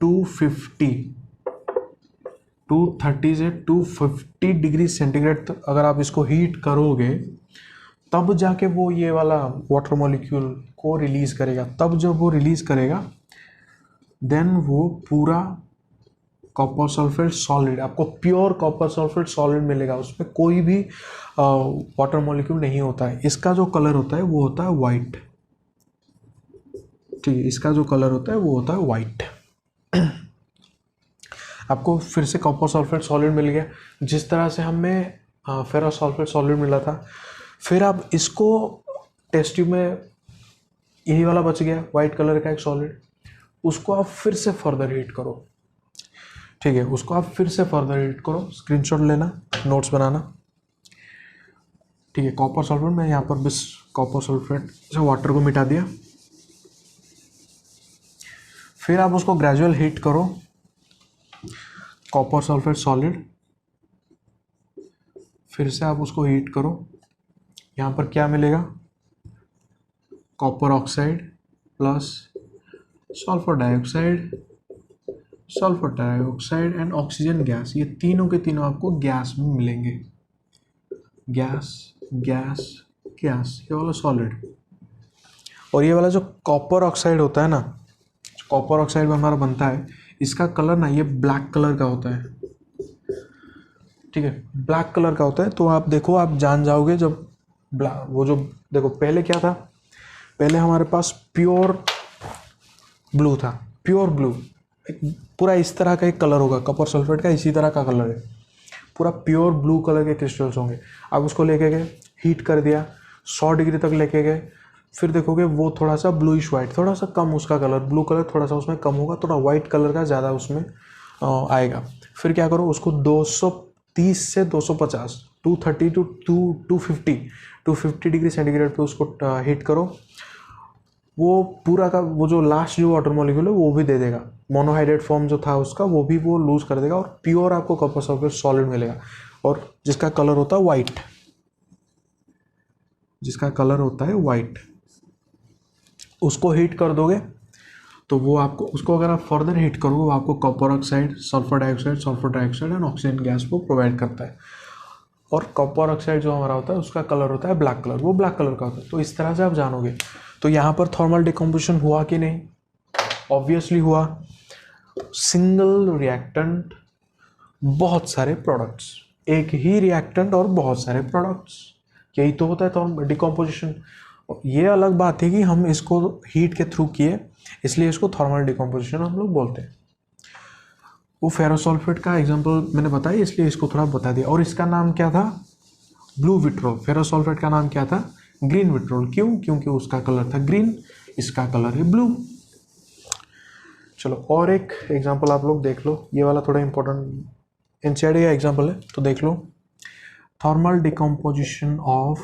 250 डिग्री सेंटीग्रेड तक अगर आप इसको हीट करोगे, तब जाके वो ये वाला वाटर मॉलिक्यूल को रिलीज करेगा। तब जब वो रिलीज करेगा, देन वो पूरा कॉपर सल्फेट सॉलिड, आपको प्योर कॉपर सल्फेट सॉलिड मिलेगा, उसमें कोई भी वाटर मॉलिक्यूल नहीं होता है। इसका जो कलर होता है वो होता है वाइट, ठीक है, इसका जो कलर होता है वो होता है वाइट। आपको फिर से कॉपर सल्फेट सॉलिड मिल गया, जिस तरह से हमें फेरस सल्फेट सॉलिड मिला था। फिर आप इसको टेस्ट ट्यूब में, यही वाला बच गया वाइट कलर का एक सॉलिड, उसको आप फिर से फर्दर हीट करो, ठीक है, उसको आप फिर से फर्दर हीट करो। स्क्रीनशॉट लेना, नोट्स बनाना, ठीक है। कॉपर सल्फेट में यहाँ पर बस कॉपर सल्फेट से वाटर को मिटा दिया। फिर आप उसको ग्रेजुअल हीट करो, कॉपर सल्फेट सॉलिड, फिर से आप उसको हीट करो। यहाँ पर क्या मिलेगा, copper oxide plus sulphur dioxide and oxygen gas, ये तीनों के तीनों आपको गैस में मिलेंगे। गैस गैस गैस, ये वाला सॉलिड। और ये वाला जो कॉपर ऑक्साइड होता है ना, कॉपर ऑक्साइड में हमारा बनता है, इसका कलर ना ये ब्लैक कलर का होता है, ठीक है, ब्लैक कलर का होता है। तो आप देखो, आप जान जाओगे जब वो जो देखो, पहले क्या था, पहले हमारे पास प्योर ब्लू था, प्योर ब्लू, पूरा इस तरह का एक कलर होगा, कॉपर सल्फेट का इसी तरह का कलर है, पूरा प्योर ब्लू कलर के क्रिस्टल्स होंगे। आप उसको लेके गए, हीट कर दिया, 100 डिग्री तक लेके गए, फिर देखोगे वो थोड़ा सा ब्लूइश वाइट, थोड़ा सा कम उसका कलर, ब्लू कलर थोड़ा सा उसमें कम होगा, थोड़ा वाइट कलर का ज़्यादा उसमें आएगा। फिर क्या करो, उसको 230 से 250, 230 टू 250 डिग्री सेंटीग्रेड पे उसको हीट करो। वो पूरा का वो जो लास्ट जो वाटर मॉलिक्यूल है वो भी दे देगा, मोनोहाइड्रेट फॉर्म जो था उसका वो भी वो लूज कर देगा, और प्योर आपको कॉपर सल्फेट सॉलिड मिलेगा, और जिसका कलर होता है वाइट, जिसका कलर होता है वाइट। उसको हीट कर दोगे तो वो आपको, उसको अगर आप फर्दर हीट करोगे, वो आपको copper oxide, sulphur dioxide and oxygen gas को प्रोवाइड करता है। और कॉपर ऑक्साइड जो हमारा होता है उसका कलर होता है ब्लैक कलर, वो ब्लैक कलर का होता है। तो इस तरह से आप जानोगे। तो यहाँ पर थर्मल डिकम्पोजिशन हुआ कि नहीं, ऑब्वियसली हुआ। सिंगल रिएक्टेंट बहुत सारे प्रोडक्ट्स, एक ही रिएक्टेंट और बहुत सारे प्रोडक्ट्स, यही तो होता है डिकम्पोजिशन। ये अलग बात है कि हम इसको हीट के थ्रू किए, इसलिए इसको थर्मल डिकम्पोजिशन हम लोग बोलते हैं। वो फेरोसल्फेट का एग्जांपल मैंने बताया, इसलिए इसको थोड़ा बता दिया। और इसका नाम क्या था? Blue vitriol. फेरोसल्फेट का नाम क्या था? Green vitriol. क्यों? क्योंकि उसका कलर था ग्रीन, इसका कलर है ब्लू। चलो और एक एग्जांपल आप लोग देख लो, ये वाला थोड़ा इंपॉर्टेंट एनसीईआरटी का एग्जांपल है, तो देख लो। Thermal decomposition of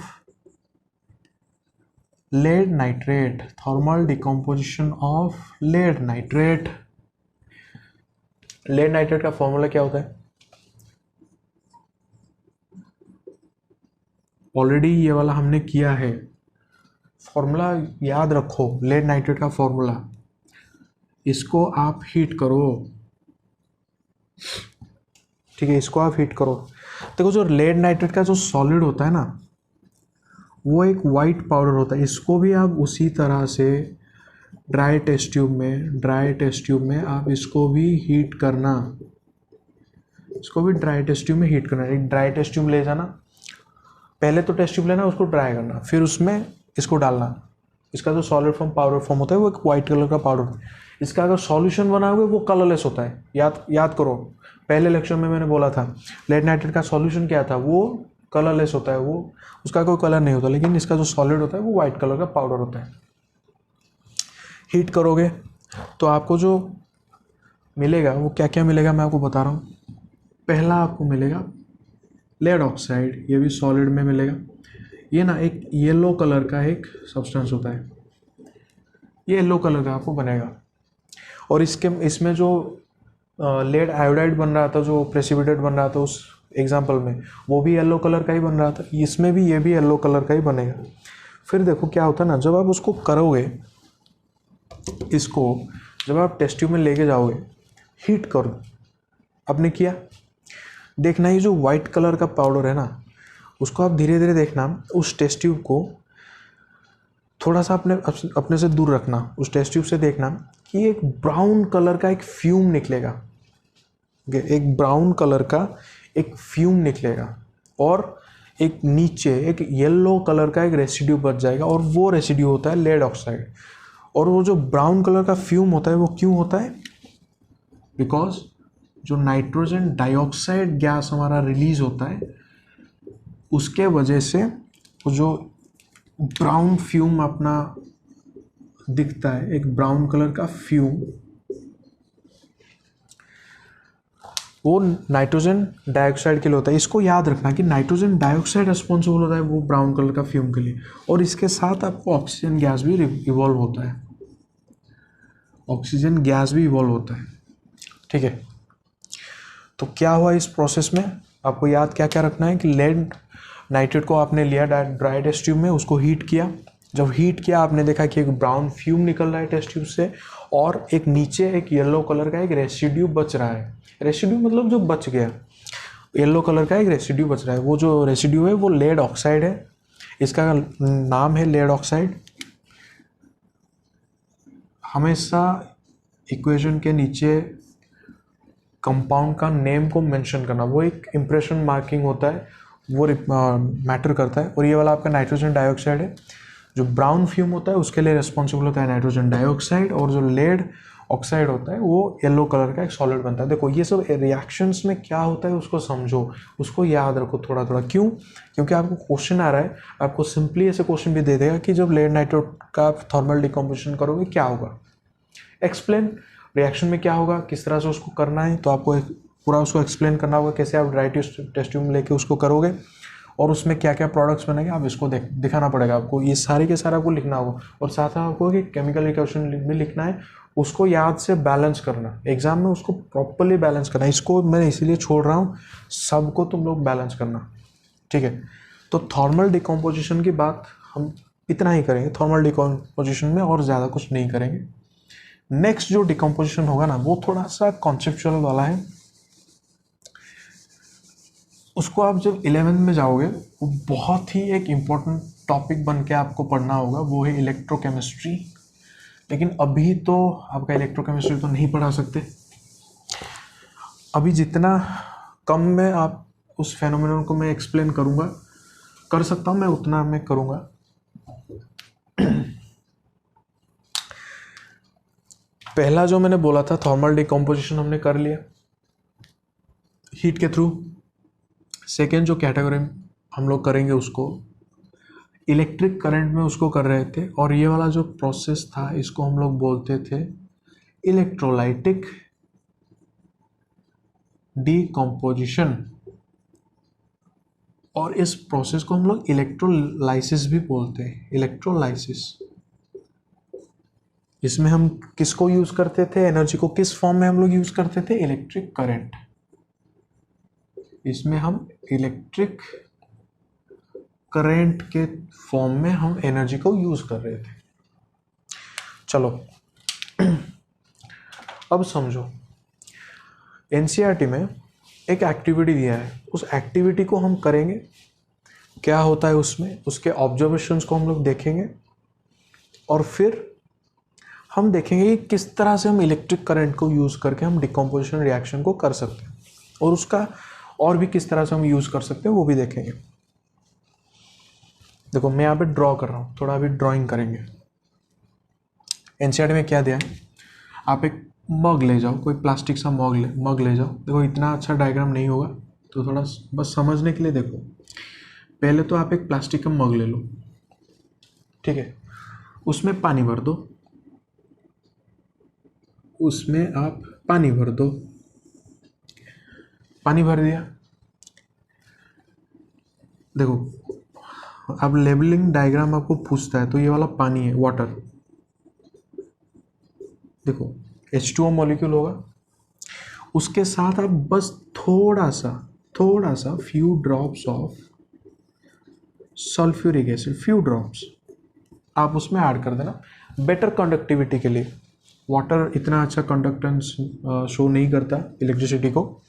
lead nitrate. Thermal decomposition of lead nitrate. Lead nitrate का फॉर्मूला क्या होता है? ऑलरेडी ये वाला हमने किया है, फॉर्मूला याद रखो। लेड नाइट्रेट का फॉर्मूला, इसको आप हीट करो, ठीक है, इसको आप हीट करो। देखो जो लेड नाइट्रेट का जो सॉलिड होता है ना, वो एक वाइट पाउडर होता है। इसको भी आप उसी तरह से ड्राई टेस्ट ट्यूब में आप इसको भी हीट करना, इसको भी ड्राई टेस्ट ट्यूब में हीट करना। एक ड्राई टेस्ट ट्यूब ले जाना, पहले तो टेस्ट ट्यूब लेना, उसको ड्राई करना, फिर उसमें इसको डालना। इसका जो सॉलिड फॉर्म पाउडर फॉर्म होता है वो एक वाइट कलर का पाउडर होता है। इसका अगर सॉल्यूशन बनाओगे वो कलरलेस होता है। याद करो, पहले लेक्चर में मैंने बोला था लेड नाइट्रेट का सॉल्यूशन क्या था, वो कलरलेस होता है, वो उसका कोई कलर नहीं होता। लेकिन इसका जो सॉलिड होता है वो वाइट कलर का पाउडर होता है। हीट करोगे तो आपको जो मिलेगा वो क्या क्या मिलेगा मैं आपको बता रहा हूँ। पहला आपको मिलेगा लेड ऑक्साइड, ये भी सॉलिड में मिलेगा। ये ना एक येलो कलर का एक सब्सटेंस होता है, ये येलो कलर का आपको बनेगा। और इसमें जो लेड आयोडाइड बन रहा था, जो प्रेसिपिटेट बन रहा था उस एग्जाम्पल में, वो भी येलो कलर का ही बन रहा था। इसमें भी ये भी येलो कलर का ही बनेगा। फिर देखो क्या होता है ना, जब आप उसको करोगे, इसको जब आप टेस्ट ट्यूब में लेके जाओगे, हीट करो, आपने किया, देखना ये जो वाइट कलर का पाउडर है ना, उसको आप धीरे धीरे देखना, उस टेस्ट ट्यूब को थोड़ा सा अपने से दूर रखना। उस टेस्ट ट्यूब से देखना कि एक ब्राउन कलर का एक फ्यूम निकलेगा, एक ब्राउन कलर का एक फ्यूम निकलेगा, और एक नीचे एक येलो कलर का एक रेसिड्यू बच जाएगा, और वो रेसिड्यू होता है लेड ऑक्साइड। और वो जो ब्राउन कलर का फ्यूम होता है वो क्यों होता है? बिकॉज जो नाइट्रोजन डाइऑक्साइड गैस हमारा रिलीज होता है, उसके वजह से वो जो ब्राउन फ्यूम अपना दिखता है, एक ब्राउन कलर का फ्यूम, वो नाइट्रोजन डाइऑक्साइड के लिए होता है। इसको याद रखना कि नाइट्रोजन डाइऑक्साइड रिस्पॉन्सिबल होता है वो ब्राउन कलर का फ्यूम के लिए, और इसके साथ आपको ऑक्सीजन गैस भी इवॉल्व होता है, ऑक्सीजन गैस भी इवॉल्व होता है, ठीक है। तो क्या हुआ इस प्रोसेस में, आपको याद क्या क्या रखना है कि लेड नाइट्रेट को आपने लिया ड्राई टेस्ट ट्यूब में, उसको हीट किया। जब हीट किया आपने देखा कि एक ब्राउन फ्यूम निकल रहा है टेस्ट ट्यूब से, और एक नीचे एक येलो कलर का एक रेसिड्यू बच रहा है। रेसिड्यू मतलब जो बच गया, येलो कलर का एक रेसिड्यू बच रहा है। वो जो रेसिड्यू है वो लेड ऑक्साइड है, इसका नाम है लेड ऑक्साइड। हमेशा इक्वेशन के नीचे कंपाउंड का नेम को मेंशन करना, वो एक इंप्रेशन मार्किंग होता है, वो मैटर करता है। और ये वाला आपका नाइट्रोजन डाइऑक्साइड है। जो ब्राउन फ्यूम होता है उसके लिए रिस्पॉन्सिबल होता है नाइट्रोजन डाइऑक्साइड, और जो लेड ऑक्साइड होता है वो येलो कलर का एक सॉलिड बनता है। देखो ये सब रिएक्शंस में क्या होता है उसको समझो, उसको याद रखो थोड़ा थोड़ा। क्यों? क्योंकि आपको क्वेश्चन आ रहा है, आपको सिंपली ऐसे क्वेश्चन भी दे देगा कि जब लेड नाइट्रेट का थर्मल डिकम्पोजिशन करोगे क्या होगा, एक्सप्लेन रिएक्शन में क्या होगा, किस तरह से उसको करना है। तो आपको पूरा उसको एक्सप्लेन करना होगा, कैसे आप ड्राई टेस्ट ट्यूब में लेके उसको करोगे, और उसमें क्या क्या प्रोडक्ट्स बनेंगे आप इसको दिखाना पड़ेगा आपको। ये सारे के सारे आपको लिखना होगा, और साथ में आपको कि केमिकल रिएक्शन भी लिखना है, उसको याद से बैलेंस करना, एग्जाम में उसको प्रॉपरली बैलेंस करना। इसको मैं इसीलिए छोड़ रहा हूँ, सबको तुम लोग बैलेंस करना, ठीक है। तो थर्मल डिकम्पोजिशन की बात हम इतना ही करेंगे थर्मल डिकम्पोजिशन में, और ज़्यादा कुछ नहीं करेंगे। नेक्स्ट जो डिकम्पोजिशन होगा ना, वो थोड़ा सा कॉन्सेप्चुअल वाला है। उसको आप जब 11th में जाओगे, वो बहुत ही एक इम्पॉर्टेंट टॉपिक बन के आपको पढ़ना होगा, वो है इलेक्ट्रोकेमिस्ट्री। लेकिन अभी तो आपका इलेक्ट्रोकेमिस्ट्री तो नहीं पढ़ा सकते। अभी जितना कम में आप उस फेनोमेनन को मैं एक्सप्लेन करूँगा, कर सकता हूँ मैं, उतना मैं करूँगा। पहला जो मैंने बोला था थर्मल डिकम्पोजिशन हमने कर लिया हीट के थ्रू। सेकेंड जो कैटेगरी हम लोग करेंगे उसको इलेक्ट्रिक करंट में उसको कर रहे थे, और ये वाला जो प्रोसेस था इसको हम लोग बोलते थे इलेक्ट्रोलाइटिक डिकम्पोजिशन, और इस प्रोसेस को हम लोग इलेक्ट्रोलाइसिस भी बोलते हैं, इलेक्ट्रोलाइसिस। इसमें हम किसको यूज करते थे, एनर्जी को किस फॉर्म में हम लोग यूज करते थे, इलेक्ट्रिक करंट। इसमें हम इलेक्ट्रिक करंट के फॉर्म में हम एनर्जी को यूज कर रहे थे। चलो अब समझो, एनसीईआरटी में एक एक्टिविटी दिया है, उस एक्टिविटी को हम करेंगे, क्या होता है उसमें, उसके ऑब्जर्वेशंस को हम लोग देखेंगे, और फिर हम देखेंगे कि किस तरह से हम इलेक्ट्रिक करंट को यूज़ करके हम डिकम्पोजिशन रिएक्शन को कर सकते हैं, और उसका और भी किस तरह से हम यूज़ कर सकते हैं वो भी देखेंगे। देखो मैं यहाँ पे ड्रॉ कर रहा हूँ, थोड़ा अभी ड्राइंग करेंगे। एनसीईआरटी में क्या दिया है, आप एक मग ले जाओ, कोई प्लास्टिक सा मग ले जाओ। देखो इतना अच्छा डायग्राम नहीं होगा तो थोड़ा बस समझने के लिए देखो। पहले तो आप एक प्लास्टिक का मग ले लो, ठीक है, उसमें पानी भर दो, उसमें आप पानी भर दो, पानी भर दिया। देखो अब लेबलिंग डायग्राम आपको पूछता है तो ये वाला पानी है, वाटर। देखो H2O मॉलिक्यूल होगा, उसके साथ आप बस थोड़ा सा few drops of sulphuric acid, few drops आप उसमें ऐड कर देना बेटर कंडक्टिविटी के लिए। वाटर इतना अच्छा कंडक्टेंस शो नहीं करता इलेक्ट्रिसिटी को,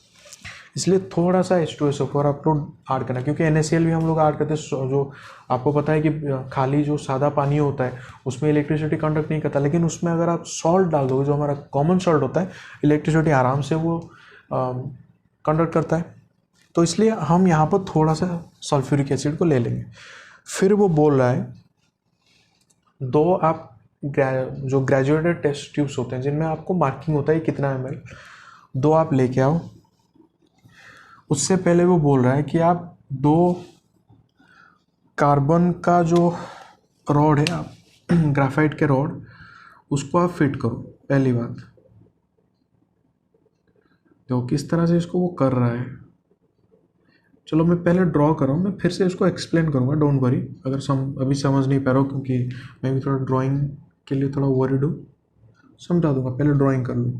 इसलिए थोड़ा सा H2SO4 आप लोग ऐड करना, क्योंकि NaCl भी हम लोग ऐड करते हैं। जो आपको पता है कि खाली जो सादा पानी होता है उसमें इलेक्ट्रिसिटी कंडक्ट नहीं करता, लेकिन उसमें अगर आप सॉल्ट डाल दोगे, जो हमारा कॉमन सॉल्ट होता है, इलेक्ट्रिसिटी आराम से वो कंडक्ट करता है। तो इसलिए हम यहाँ पर थोड़ा सा सल्फ्यूरिक एसिड को ले लेंगे। फिर वो बोल रहा है दो आप जो ग्रेजुएटेड टेस्ट ट्यूब्स होते हैं जिनमें आपको मार्किंग होता है कितना ml, दो आप लेके आओ। उससे पहले वो बोल रहा है कि आप दो कार्बन का जो रॉड है, आप ग्राफाइट के रॉड, उसको आप फिट करो। पहली बात तो किस तरह से इसको वो कर रहा है, चलो मैं पहले ड्रॉ कर रहा हूँ, मैं फिर से इसको एक्सप्लेन करूँगा, डोंट वरी अगर अभी समझ नहीं पा रहा हूँ, क्योंकि मैं भी थोड़ा ड्राइंग के लिए थोड़ा वरीड हूँ। समझा दूंगा, पहले ड्राइंग कर लूँ।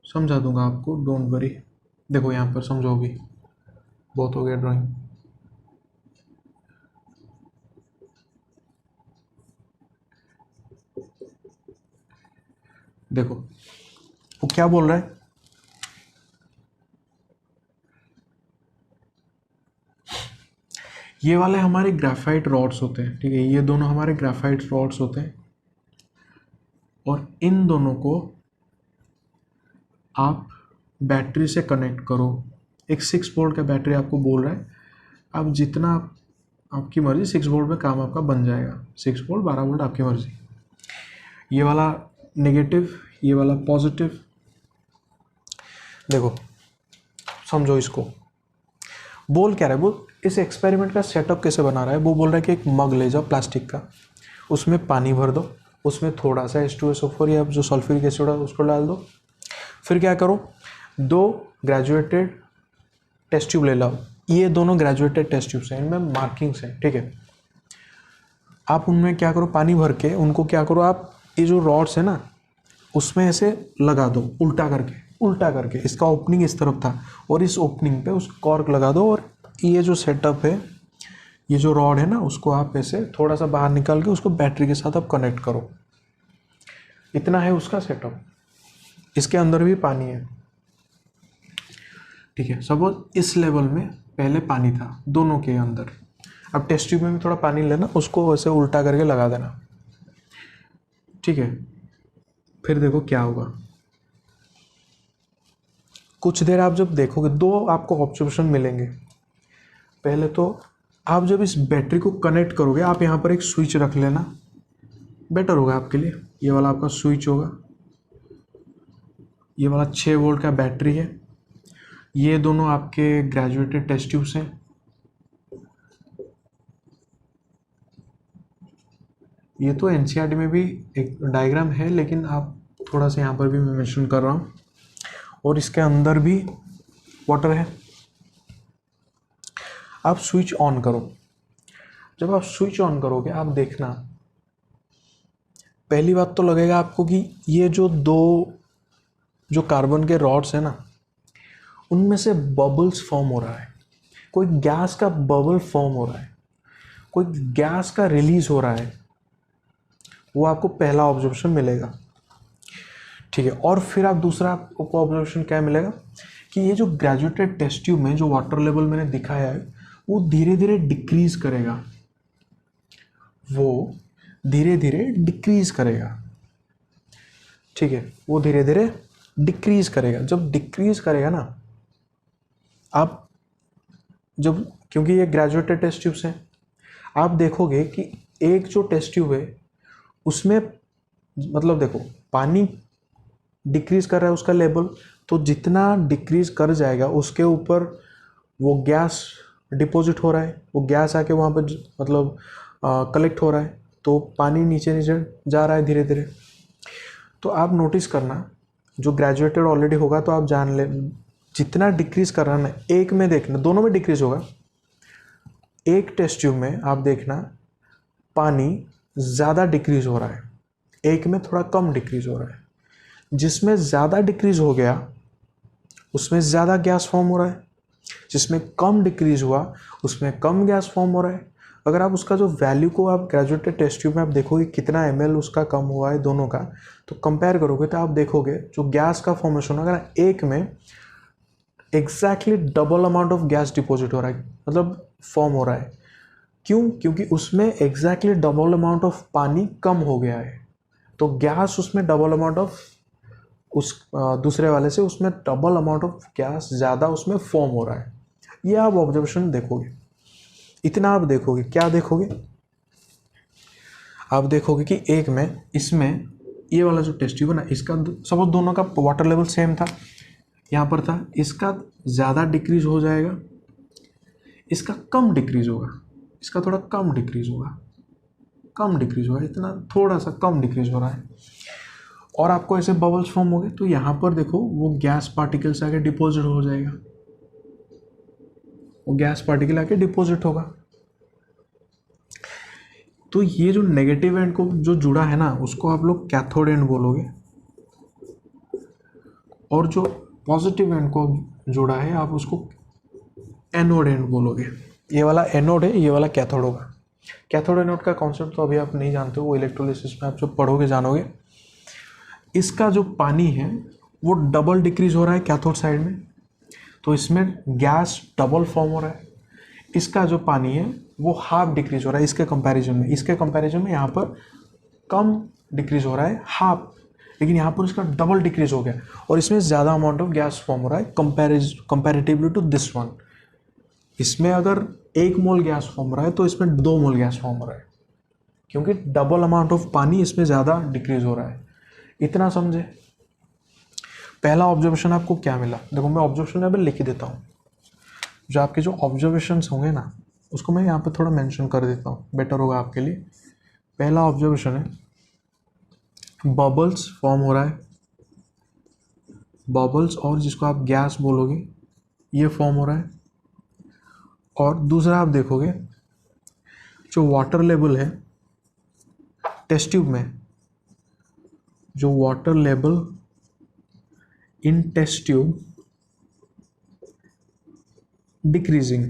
समझा दूंगा आपको, डोंट वरी। देखो यहाँ पर समझो, भी बहुत हो गया ड्राइंग। देखो वो क्या बोल रहा है, ये वाले हमारे ग्राफाइट रॉड्स होते हैं, ठीक है, ये दोनों हमारे ग्राफाइट रॉड्स होते हैं, और इन दोनों को आप बैटरी से कनेक्ट करो। एक 6 वोल्ट का बैटरी आपको बोल रहा है, आप जितना आपकी मर्जी, 6 वोल्ट में काम आपका बन जाएगा। 6 वोल्ट 12 वोल्ट आपकी मर्जी। ये वाला नेगेटिव, ये वाला पॉजिटिव। देखो समझो इसको, बोल क्या रहा है, वो इस एक्सपेरिमेंट का सेटअप कैसे बना रहा है। वो बोल रहा है कि एक मग ले जाओ प्लास्टिक का, उसमें पानी भर दो, उसमें थोड़ा सा H2SO4 या जो सल्फ्यूरिक एसिड है उसको डाल दो। फिर क्या करो, दो ग्रेजुएटेड टेस्ट ट्यूब ले लाओ। ये दोनों ग्रेजुएटेड टेस्ट ट्यूब्स हैं, इनमें मार्किंग्स हैं, ठीक है। आप उनमें क्या करो, पानी भर के उनको क्या करो, आप ये जो रॉड्स है ना उसमें ऐसे लगा दो, उल्टा करके। इसका ओपनिंग इस तरफ था और इस ओपनिंग पे उस कॉर्क लगा दो, और ये जो सेटअप है ये जो रॉड है ना उसको आप ऐसे थोड़ा सा बाहर निकाल के उसको बैटरी के साथ आप कनेक्ट करो। इतना है उसका सेटअप। इसके अंदर भी पानी है, ठीक है। सपोज इस लेवल में पहले पानी था दोनों के अंदर। अब टेस्ट ट्यूब में भी थोड़ा पानी लेना, उसको वैसे उल्टा करके लगा देना, ठीक है। फिर देखो क्या होगा। कुछ देर आप जब देखोगे, दो आपको ऑब्जर्वेशन मिलेंगे। पहले तो आप जब इस बैटरी को कनेक्ट करोगे, आप यहाँ पर एक स्विच रख लेना, बेटर होगा आपके लिए। ये वाला आपका स्विच होगा, ये वाला 6 वोल्ट का बैटरी है। ये दोनों आपके ग्रेजुएटेड टेस्ट ट्यूब्स हैं। ये तो एनसीईआरटी में भी एक डायग्राम है, लेकिन आप थोड़ा सा यहाँ पर भी मैं मेंशन कर रहा हूँ। और इसके अंदर भी वाटर है। आप स्विच ऑन करो। जब आप स्विच ऑन करोगे, आप देखना, पहली बात तो लगेगा आपको कि ये जो कार्बन के रॉड्स है ना, उनमें से बबल्स फॉर्म हो रहा है। कोई गैस का बबल फॉर्म हो रहा है, कोई गैस का रिलीज हो रहा है। वो आपको पहला ऑब्जर्वेशन मिलेगा, ठीक है। और फिर आप दूसरा आपको ऑब्जर्वेशन क्या मिलेगा कि ये जो ग्रेजुएटेड टेस्ट ट्यूब में जो वाटर लेवल मैंने दिखाया है, वो धीरे धीरे डिक्रीज करेगा, वो धीरे धीरे डिक्रीज करेगा, ठीक है। वो धीरे धीरे डिक्रीज करेगा। जब डिक्रीज करेगा ना, आप जब, क्योंकि ये ग्रेजुएटेड टेस्ट ट्यूब्स हैं, आप देखोगे कि एक जो टेस्ट ट्यूब है उसमें, मतलब देखो, पानी डिक्रीज कर रहा है उसका लेवल, तो जितना डिक्रीज कर जाएगा उसके ऊपर वो गैस डिपॉजिट हो रहा है, वो गैस आके वहाँ पर मतलब कलेक्ट हो रहा है, तो पानी नीचे नीचे जा रहा है धीरे धीरे। तो आप नोटिस करना, जो ग्रेजुएटेड ऑलरेडी होगा तो आप जान ले, जितना डिक्रीज कर रहा है ना, एक में देखना, दोनों में डिक्रीज होगा। एक टेस्ट ट्यूब में आप देखना पानी ज़्यादा डिक्रीज हो रहा है, एक में थोड़ा कम डिक्रीज हो रहा है। जिसमें ज़्यादा डिक्रीज हो गया उसमें ज़्यादा गैस फॉर्म हो रहा है, जिसमें कम डिक्रीज हुआ उसमें कम गैस फॉर्म हो रहा है। अगर आप उसका जो वैल्यू को आप ग्रेजुएटेड टेस्ट ट्यूब में आप देखोगे कितना ml उसका कम हुआ है दोनों का, तो कंपेयर करोगे तो आप देखोगे जो गैस का फॉर्मेशन होगा ना, एक में exactly double amount of gas deposit हो रहा है, मतलब फॉर्म हो रहा है। क्यों? क्योंकि उसमें एग्जैक्टली डबल अमाउंट ऑफ पानी कम हो गया है, तो गैस उसमें डबल अमाउंट ऑफ, उस दूसरे वाले से उसमें डबल अमाउंट ऑफ गैस ज़्यादा उसमें फॉर्म हो रहा है। ये आप ऑब्जर्वेशन देखोगे, इतना आप देखोगे। क्या देखोगे? आप देखोगे कि एक में, इसमें ये वाला जो टेस्ट ट्यूब है ना, इसका सपोज दोनों का वाटर लेवल सेम था, यहाँ पर था, इसका ज़्यादा डिक्रीज हो जाएगा, इसका कम डिक्रीज होगा, इसका थोड़ा कम डिक्रीज होगा, कम डिक्रीज होगा, इतना थोड़ा सा कम डिक्रीज हो रहा है। और आपको ऐसे बबल्स फॉर्म हो गए, तो यहाँ पर देखो वो गैस पार्टिकल्स आके डिपॉजिट हो जाएगा, वो गैस पार्टिकल आके डिपॉजिट होगा। तो ये जो नेगेटिव एंड को जो जुड़ा है ना, उसको आप लोग कैथोड एंड बोलोगे, और जो पॉजिटिव एंड को जुड़ा है आप उसको एनोड एंड बोलोगे। ये वाला एनोड है, ये वाला कैथोड होगा। कैथोड एनोड का कॉन्सेप्ट तो अभी आप नहीं जानते हो, वो इलेक्ट्रोलिसिस में आप जो पढ़ोगे जानोगे। इसका जो पानी है वो डबल डिक्रीज हो रहा है कैथोड साइड में, तो इसमें गैस डबल फॉर्म हो रहा है। इसका जो पानी है वो हाफ डिक्रीज हो रहा है इसके कंपैरिजन में, इसके कंपैरिजन में यहाँ पर कम डिक्रीज हो रहा है हाफ, लेकिन यहाँ पर इसका डबल डिक्रीज हो गया, और इसमें ज़्यादा अमाउंट ऑफ गैस फॉर्म हो रहा है कंपैरेटिवली टू दिस वन। इसमें अगर 1 मोल गैस फॉर्म हो रहा है तो इसमें 2 मोल गैस फॉर्म हो रहा है, क्योंकि डबल अमाउंट ऑफ पानी इसमें ज़्यादा डिक्रीज हो रहा है। इतना समझे? पहला ऑब्जर्वेशन आपको क्या मिला? देखो मैं ऑब्जर्वेशन अभी लिख देता हूँ, जो आपके जो ऑब्जर्वेशंस होंगे ना उसको मैं यहाँ पे थोड़ा मेंशन कर देता हूँ, बेटर होगा आपके लिए। पहला ऑब्जर्वेशन है बबल्स फॉर्म हो रहा है, बबल्स, और जिसको आप गैस बोलोगे ये फॉर्म हो रहा है। और दूसरा आप देखोगे जो वाटर लेवल है टेस्ट ट्यूब में, जो water level in test tube decreasing,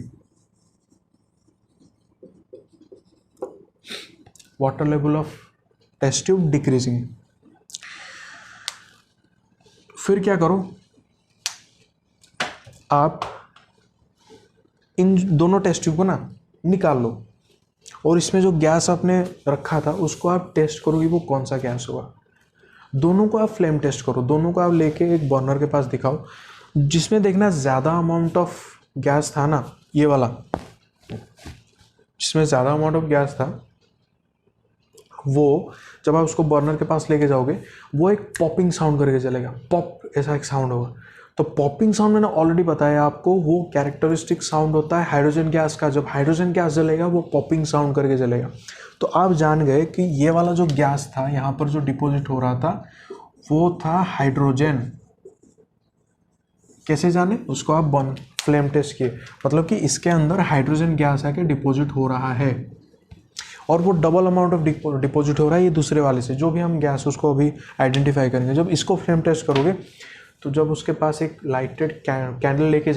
water level of test tube decreasing. फिर क्या करो, आप इन दोनों टेस्ट ट्यूब को ना निकाल लो और इसमें जो गैस आपने रखा था उसको आप टेस्ट करो कि वो कौन सा गैस होगा। दोनों को आप फ्लेम टेस्ट करो, दोनों को आप लेके एक बर्नर के पास दिखाओ। जिसमें देखना ज़्यादा अमाउंट ऑफ गैस था ना, ये वाला, जिसमें ज़्यादा अमाउंट ऑफ गैस था, वो जब आप उसको बर्नर के पास लेके जाओगे वो एक पॉपिंग साउंड करके चलेगा, पॉप ऐसा एक साउंड होगा। तो पॉपिंग साउंड मैंने ऑलरेडी बताया आपको, वो कैरेक्टरिस्टिक साउंड होता है हाइड्रोजन गैस का। जब हाइड्रोजन गैस जलेगा वो पॉपिंग साउंड करके चलेगा। तो आप जान गए कि ये वाला जो गैस था यहाँ पर जो डिपॉजिट हो रहा था वो था हाइड्रोजन। कैसे जाने, उसको आप बर्न फ्लेम टेस्ट किए, मतलब कि इसके अंदर हाइड्रोजन गैस आके डिपॉजिट हो रहा है और वो डबल अमाउंट ऑफ डिपॉजिट हो रहा है ये दूसरे वाले से। जो भी हम गैस उसको अभी आइडेंटिफाई करेंगे, जब इसको फ्लेम टेस्ट करोगे तो जब उसके पास एक लाइटेड कैंडल लेके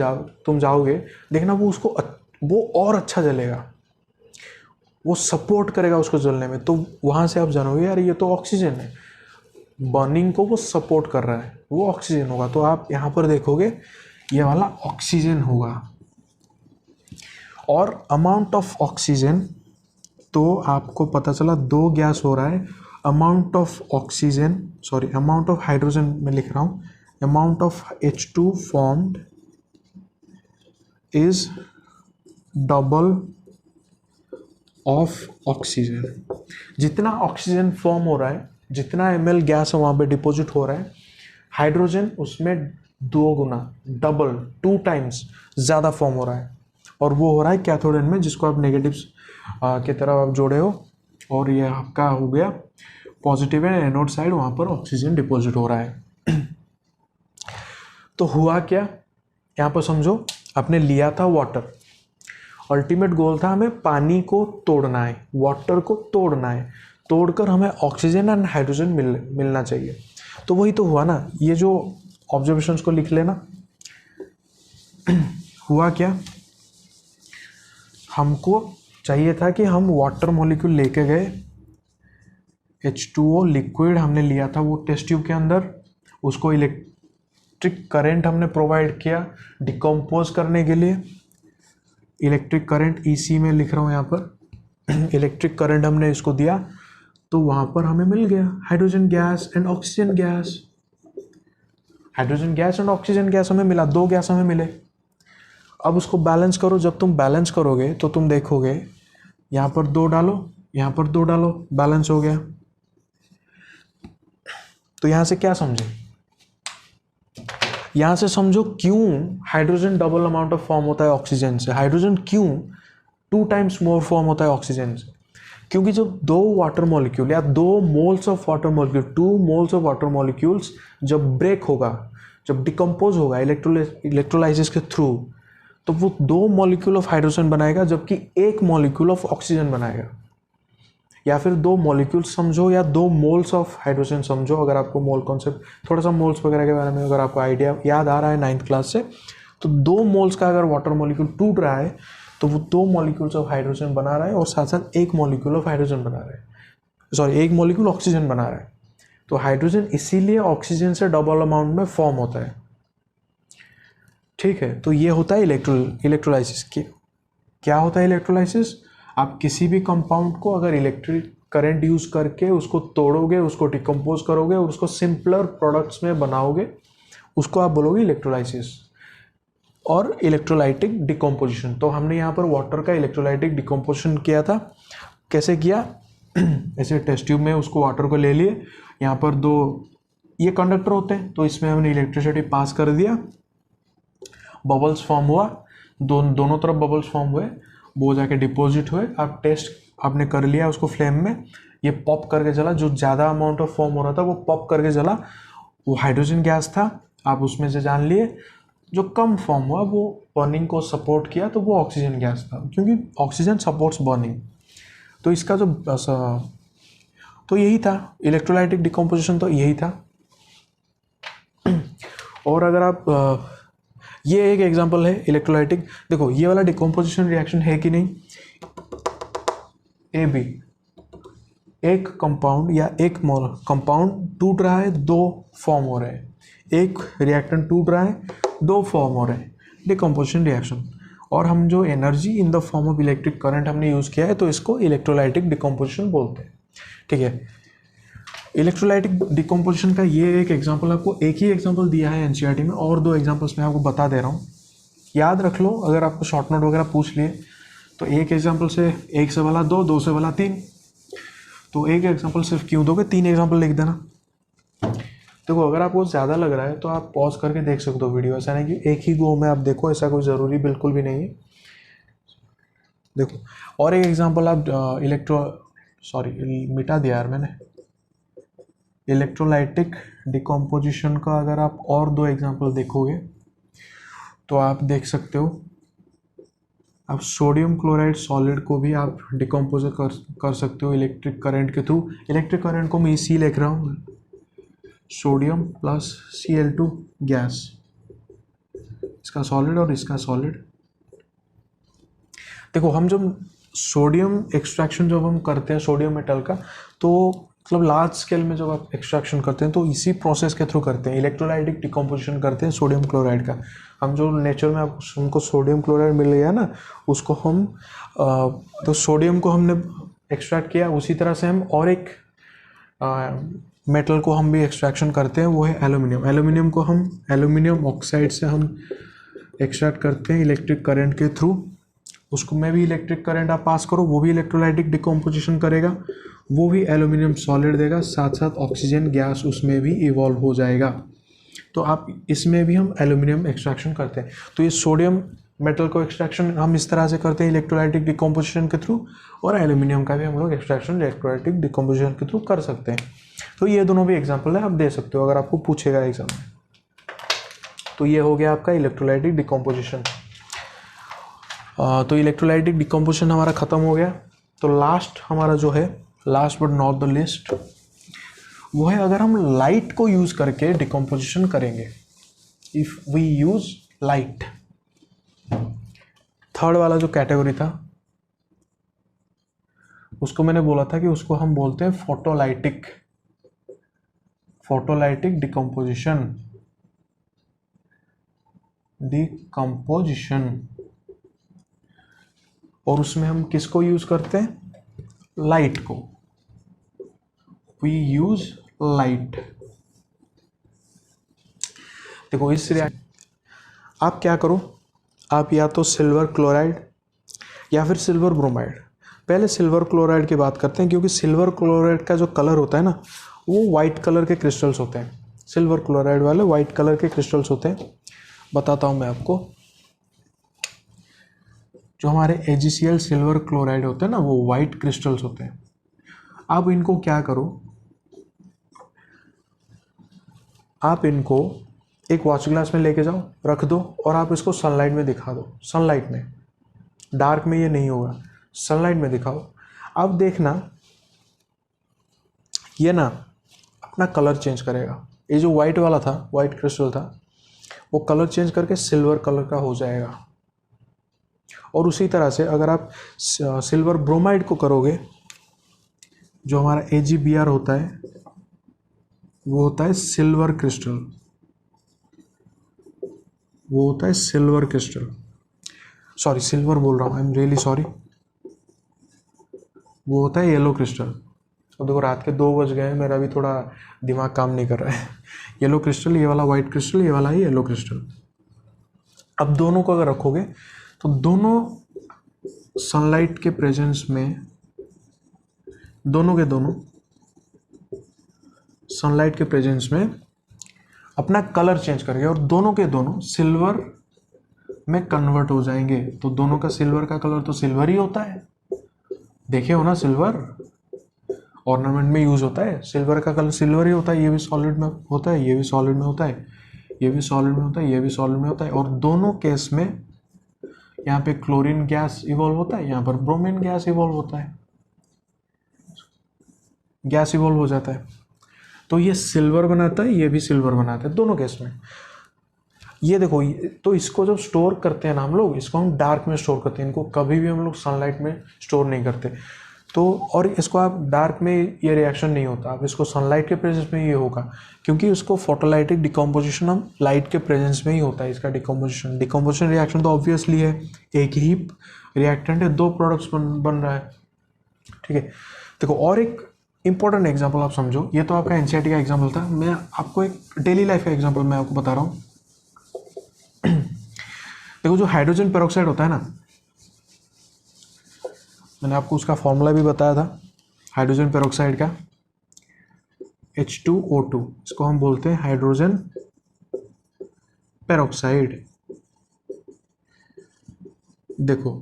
तुम जाओगे, देखना वो उसको वो और अच्छा जलेगा, वो सपोर्ट करेगा उसको जलने में। तो वहाँ से आप जानोगे यार ये तो ऑक्सीजन है, बर्निंग को वो सपोर्ट कर रहा है, वो ऑक्सीजन होगा। तो आप यहाँ पर देखोगे ये वाला ऑक्सीजन होगा। और अमाउंट ऑफ ऑक्सीजन, तो आपको पता चला दो गैस हो रहा है, amount of oxygen, sorry amount of hydrogen मैं लिख रहा हूँ, amount of H2 formed is double of oxygen। जितना ऑक्सीजन फॉर्म हो रहा है, जितना ml गैस वहाँ पे डिपॉजिट हो रहा है, हाइड्रोजन उसमें 2 गुना, डबल, 2 टाइम्स ज़्यादा फॉर्म हो रहा है। और वो हो रहा है कैथोड एंड में, जिसको आप नेगेटिव्स की तरफ आप जोड़े हो, और ये आपका हो गया पॉजिटिव एंड एनोड साइड, वहाँ पर ऑक्सीजन डिपॉजिट हो रहा है। तो हुआ क्या, यहाँ पर समझो आपने लिया था वाटर, अल्टीमेट गोल था हमें पानी को तोड़ना है, वाटर को तोड़ना है, तोड़कर हमें ऑक्सीजन एंड हाइड्रोजन मिलना चाहिए। तो वही तो हुआ ना, ये जो ऑब्जर्वेशंस को लिख लेना। हुआ क्या, हमको चाहिए था कि हम वाटर मॉलिक्यूल लेके गए, H2O लिक्विड हमने लिया था वो टेस्ट ट्यूब के अंदर, उसको इलेक्ट्रिक करंट हमने प्रोवाइड किया डिकम्पोज करने के लिए। इलेक्ट्रिक करंट EC में लिख रहा हूँ यहाँ पर, इलेक्ट्रिक करंट हमने इसको दिया, तो वहाँ पर हमें मिल गया hydrogen gas and oxygen gas. Hydrogen gas and oxygen gas हमें मिला, 2 गैस हमें मिले। अब उसको बैलेंस करो, जब तुम बैलेंस करोगे तो तुम देखोगे यहाँ पर 2 डालो, यहाँ पर 2 डालो, बैलेंस हो गया। तो यहाँ से क्या समझे, यहाँ से समझो क्यों hydrogen double amount of form होता है ऑक्सीजन से, हाइड्रोजन क्यों 2 टाइम्स मोर फॉर्म होता है ऑक्सीजन से। क्योंकि जब 2 वाटर मॉलिक्यूल या 2 moles of water molecule, 2 moles of water molecules जब ब्रेक होगा, जब डिकम्पोज होगा इलेक्ट्रोलाइसिस के थ्रू, तो वो 2 मॉलिक्यूल ऑफ हाइड्रोजन बनाएगा, जबकि 1 मॉलिक्यूल ऑफ ऑक्सीजन बनाएगा। या फिर 2 मॉलिक्यूल्स समझो या 2 मोल्स ऑफ हाइड्रोजन समझो, अगर आपको मोल कॉन्सेप्ट थोड़ा सा मोल्स वगैरह के बारे में अगर आपको आइडिया याद आ रहा है 9th क्लास से, तो 2 मोल्स का अगर वाटर मॉलिक्यूल टूट रहा है तो वो 2 मॉलिक्यूल्स ऑफ हाइड्रोजन बना रहा है और साथ साथ 1 मॉलिक्यूल ऑफ हाइड्रोजन बना रहा है, सॉरी 1 मॉलिक्यूल ऑक्सीजन बना रहा है। तो हाइड्रोजन इसीलिए ऑक्सीजन से डबल अमाउंट में फॉर्म होता है। ठीक है, तो ये होता है इलेक्ट्रोलाइसिस। क्या होता है इलेक्ट्रोलाइसिस, आप किसी भी कंपाउंड को अगर इलेक्ट्रिक करंट यूज करके उसको तोड़ोगे, उसको डिकम्पोज करोगे और उसको सिंपलर प्रोडक्ट्स में बनाओगे, उसको आप बोलोगे इलेक्ट्रोलाइसिस और इलेक्ट्रोलाइटिक डिकम्पोजिशन। तो हमने यहाँ पर वाटर का इलेक्ट्रोलाइटिक डिकम्पोजिशन किया था। कैसे किया, ऐसे टेस्ट ट्यूब में उसको वाटर को ले लिए, यहाँ पर 2 ये कंडक्टर होते हैं, तो इसमें हमने इलेक्ट्रिसिटी पास कर दिया, बबल्स फॉर्म हुआ, दोनों तरफ बबल्स फॉर्म हुए, वो जाके डिपॉजिट हुए। आप टेस्ट आपने कर लिया उसको फ्लेम में, ये पॉप करके जला, जो ज़्यादा अमाउंट ऑफ फॉर्म हो रहा था वो पॉप करके जला, वो हाइड्रोजन गैस था, आप उसमें से जान लिए। जो कम फॉर्म हुआ वो बर्निंग को सपोर्ट किया, तो वो ऑक्सीजन गैस था, क्योंकि ऑक्सीजन सपोर्ट्स बर्निंग। तो इसका जो तो यही था इलेक्ट्रोलाइटिक डिकम्पोजिशन, तो यही था। और अगर आप ये एक एग्जांपल है इलेक्ट्रोलाइटिक, देखो ये वाला डिकम्पोजिशन रिएक्शन है कि नहीं, AB एक कंपाउंड या एक कंपाउंड टूट रहा है, दो फॉर्म हो रहे हैं, एक रिएक्टेंट टूट रहा है, दो फॉर्म हो रहे हैं, डिकम्पोजिशन रिएक्शन। और हम जो energy in the form of electric current हमने यूज़ किया है तो इसको इलेक्ट्रोलाइटिक डिकम्पोजिशन बोलते हैं। ठीक है, इलेक्ट्रोलाइटिक डिकम्पोजिशन का ये एक एग्जांपल, आपको एक ही एग्जांपल दिया है एनसीईआरटी में, और दो एग्जांपल्स मैं आपको बता दे रहा हूँ, याद रख लो। अगर आपको शॉर्ट नोट वगैरह पूछ लिए तो एक एग्जांपल से एक से वाला दो, दो से वाला तीन, तो एक एग्जांपल सिर्फ क्यों दोगे, तीन एग्जांपल लिख देना। देखो अगर आपको ज़्यादा लग रहा है तो आप पॉज करके देख सकते हो वीडियो, ऐसा नहीं कि एक ही गो में आप देखो, ऐसा कोई ज़रूरी बिल्कुल भी नहीं है। देखो और एक एग्जांपल आप मिटा दिया यार मैंने, इलेक्ट्रोलाइटिक डिकम्पोजिशन का अगर आप और दो एग्जांपल देखोगे तो आप देख सकते हो, आप सोडियम क्लोराइड सॉलिड को भी आप डिकम्पोज कर सकते हो इलेक्ट्रिक करंट के थ्रू। इलेक्ट्रिक करंट को मैं इसी लिख रहा हूँ, सोडियम प्लस Cl2 गैस, इसका सॉलिड और इसका सॉलिड। देखो हम जब सोडियम एक्सट्रैक्शन जब हम करते हैं सोडियम मेटल का, तो मतलब लार्ज स्केल में जब आप एक्सट्रैक्शन करते हैं तो इसी प्रोसेस के थ्रू करते हैं, इलेक्ट्रोलाइटिक डिकम्पोजिशन करते हैं सोडियम क्लोराइड का। हम जो नेचर में हमको सोडियम क्लोराइड मिल गया ना, उसको हम तो सोडियम को हमने एक्सट्रैक्ट किया, उसी तरह से हम और एक मेटल को हम भी एक्सट्रैक्शन करते हैं, वो है एल्यूमिनियम। एल्यूमिनियम को हम एल्यूमिनियम ऑक्साइड से हम एक्सट्रैक्ट करते हैं इलेक्ट्रिक करंट के थ्रू। उसको में भी इलेक्ट्रिक करंट आप पास करो, वो भी इलेक्ट्रोलाइटिक डिकम्पोजिशन करेगा, वो भी एल्यूमिनियम सॉलिड देगा, साथ साथ ऑक्सीजन गैस उसमें भी इवॉल्व हो जाएगा। तो आप इसमें भी हम एल्यूमिनियम एक्सट्रैक्शन करते हैं। तो ये सोडियम मेटल को एक्सट्रैक्शन हम इस तरह से करते हैं इलेक्ट्रोलाइटिक डिकम्पोजिशन के थ्रू, और एल्यूमिनियम का भी हम लोग एक्सट्रैक्शन इलेक्ट्रोलाइटिक डिकम्पोजिशन के थ्रू कर सकते हैं। तो ये दोनों भी एग्जाम्पल है, आप दे सकते हो अगर आपको पूछेगा एग्जाम में। तो ये हो गया आपका इलेक्ट्रोलाइटिक डिकम्पोजिशन। तो इलेक्ट्रोलाइटिक डिकम्पोजिशन हमारा ख़त्म हो गया। तो लास्ट हमारा जो है, last but not the list, वो है अगर हम लाइट को यूज़ करके डिकम्पोजिशन करेंगे, if we use light. Third वाला जो कैटेगरी था उसको मैंने बोला था कि उसको हम बोलते हैं फोटोलाइटिक डिकम्पोजिशन। और उसमें हम किसको यूज करते हैं, लाइट को। We use light. देखो इस आप क्या करो, आप या तो सिल्वर क्लोराइड या फिर सिल्वर ब्रोमाइड, पहले सिल्वर क्लोराइड की बात करते हैं, क्योंकि सिल्वर क्लोराइड का जो कलर होता है ना, वो वाइट कलर के क्रिस्टल्स होते हैं। सिल्वर क्लोराइड वाले वाइट कलर के क्रिस्टल्स होते हैं। बताता हूँ मैं आपको, जो हमारे AgCl सिल्वर क्लोराइड होते हैं ना, वो वाइट क्रिस्टल्स होते हैं। आप इनको क्या करो, आप इनको एक वॉच ग्लास में लेके जाओ, रख दो, और आप इसको सनलाइट में दिखा दो। सनलाइट में, डार्क में ये नहीं होगा, सनलाइट में दिखाओ। अब देखना ये ना अपना कलर चेंज करेगा। ये जो वाइट वाला था, वाइट क्रिस्टल था, वो कलर चेंज करके सिल्वर कलर का हो जाएगा। और उसी तरह से अगर आप सिल्वर ब्रोमाइड को करोगे, जो हमारा AgBr होता है, वो होता है सिल्वर क्रिस्टल, वो होता है सिल्वर क्रिस्टल, सॉरी सिल्वर बोल रहा हूँ, आई एम रियली सॉरी, वो होता है येलो क्रिस्टल। अब देखो रात के 2 बज गए हैं, मेरा भी थोड़ा दिमाग काम नहीं कर रहा है। येलो क्रिस्टल, ये वाला वाइट क्रिस्टल, ये वाला ही येलो क्रिस्टल। अब दोनों को अगर रखोगे तो दोनों सनलाइट के प्रेजेंस में, दोनों के दोनों सनलाइट के प्रेजेंस में अपना कलर चेंज करेंगे, और दोनों के दोनों सिल्वर में कन्वर्ट हो जाएंगे। तो दोनों का सिल्वर का कलर तो सिल्वर ही होता है, देखे हो ना, सिल्वर ऑर्नामेंट में यूज होता है, सिल्वर का कलर सिल्वर ही होता है। ये भी सॉलिड में होता है, ये भी सॉलिड में होता है, ये भी सॉलिड में होता है, ये भी सॉलिड में होता है। और दोनों केस में यहाँ पे क्लोरीन गैस इवॉल्व होता है, यहाँ पर ब्रोमीन गैस इवॉल्व होता है, गैस इवॉल्व हो जाता है। तो ये सिल्वर बनाता है, ये भी सिल्वर बनाता है, दोनों केस में। ये देखो, तो इसको जब स्टोर करते हैं ना हम लोग, इसको हम डार्क में स्टोर करते हैं, इनको कभी भी हम लोग सनलाइट में स्टोर नहीं करते। तो और इसको आप डार्क में ये रिएक्शन नहीं होता, आप इसको सनलाइट के प्रेजेंस में ये होगा, क्योंकि उसको फोटोलाइटिक डिकम्पोजिशन हम लाइट के प्रेजेंस में ही होता है इसका डिकम्पोजिशन रिएक्शन तो ऑब्वियसली है, एक ही रिएक्टेंट है, दो प्रोडक्ट्स बन रहा है, ठीक है। देखो और एक इंपॉर्टेंट एग्जांपल आप समझो, ये तो आपका एनसीईआरटी का एग्जांपल था, मैं आपको एक डेली लाइफ का एग्जांपल मैं आपको बता रहा हूँ। देखो जो हाइड्रोजन पेरोक्साइड होता है ना, मैंने आपको उसका फॉर्मूला भी बताया था हाइड्रोजन पेरोक्साइड का, H2O2, इसको हम बोलते हैं हाइड्रोजन पेरोक्साइड। देखो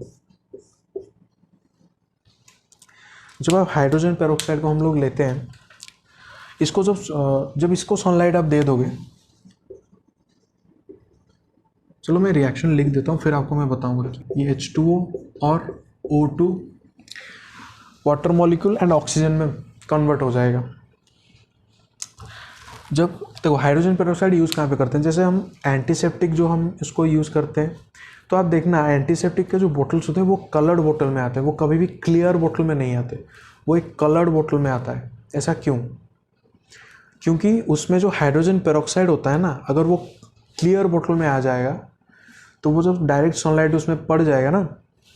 जब आप हाइड्रोजन पेरोक्साइड को हम लोग लेते हैं, इसको जब इसको सनलाइट आप दे दोगे, चलो मैं रिएक्शन लिख देता हूँ फिर आपको मैं बताऊंगा। ये H2O और O2 water molecule and oxygen में कन्वर्ट हो जाएगा। जब देखो हाइड्रोजन पेरोक्साइड यूज़ कहाँ पे करते हैं, जैसे हम एंटीसेप्टिक जो हम इसको यूज़ करते हैं, तो आप देखना एंटीसेप्टिक के जो बोटल्स होते हैं वो कलर्ड बोतल में आते हैं, वो कभी भी क्लियर बोतल में नहीं आते, वो एक कलर्ड बोतल में आता है। ऐसा क्यों? क्योंकि उसमें जो हाइड्रोजन पेरोक्साइड होता है ना, अगर वो क्लियर बोतल में आ जाएगा तो वो जब डायरेक्ट सनलाइट उसमें पड़ जाएगा ना,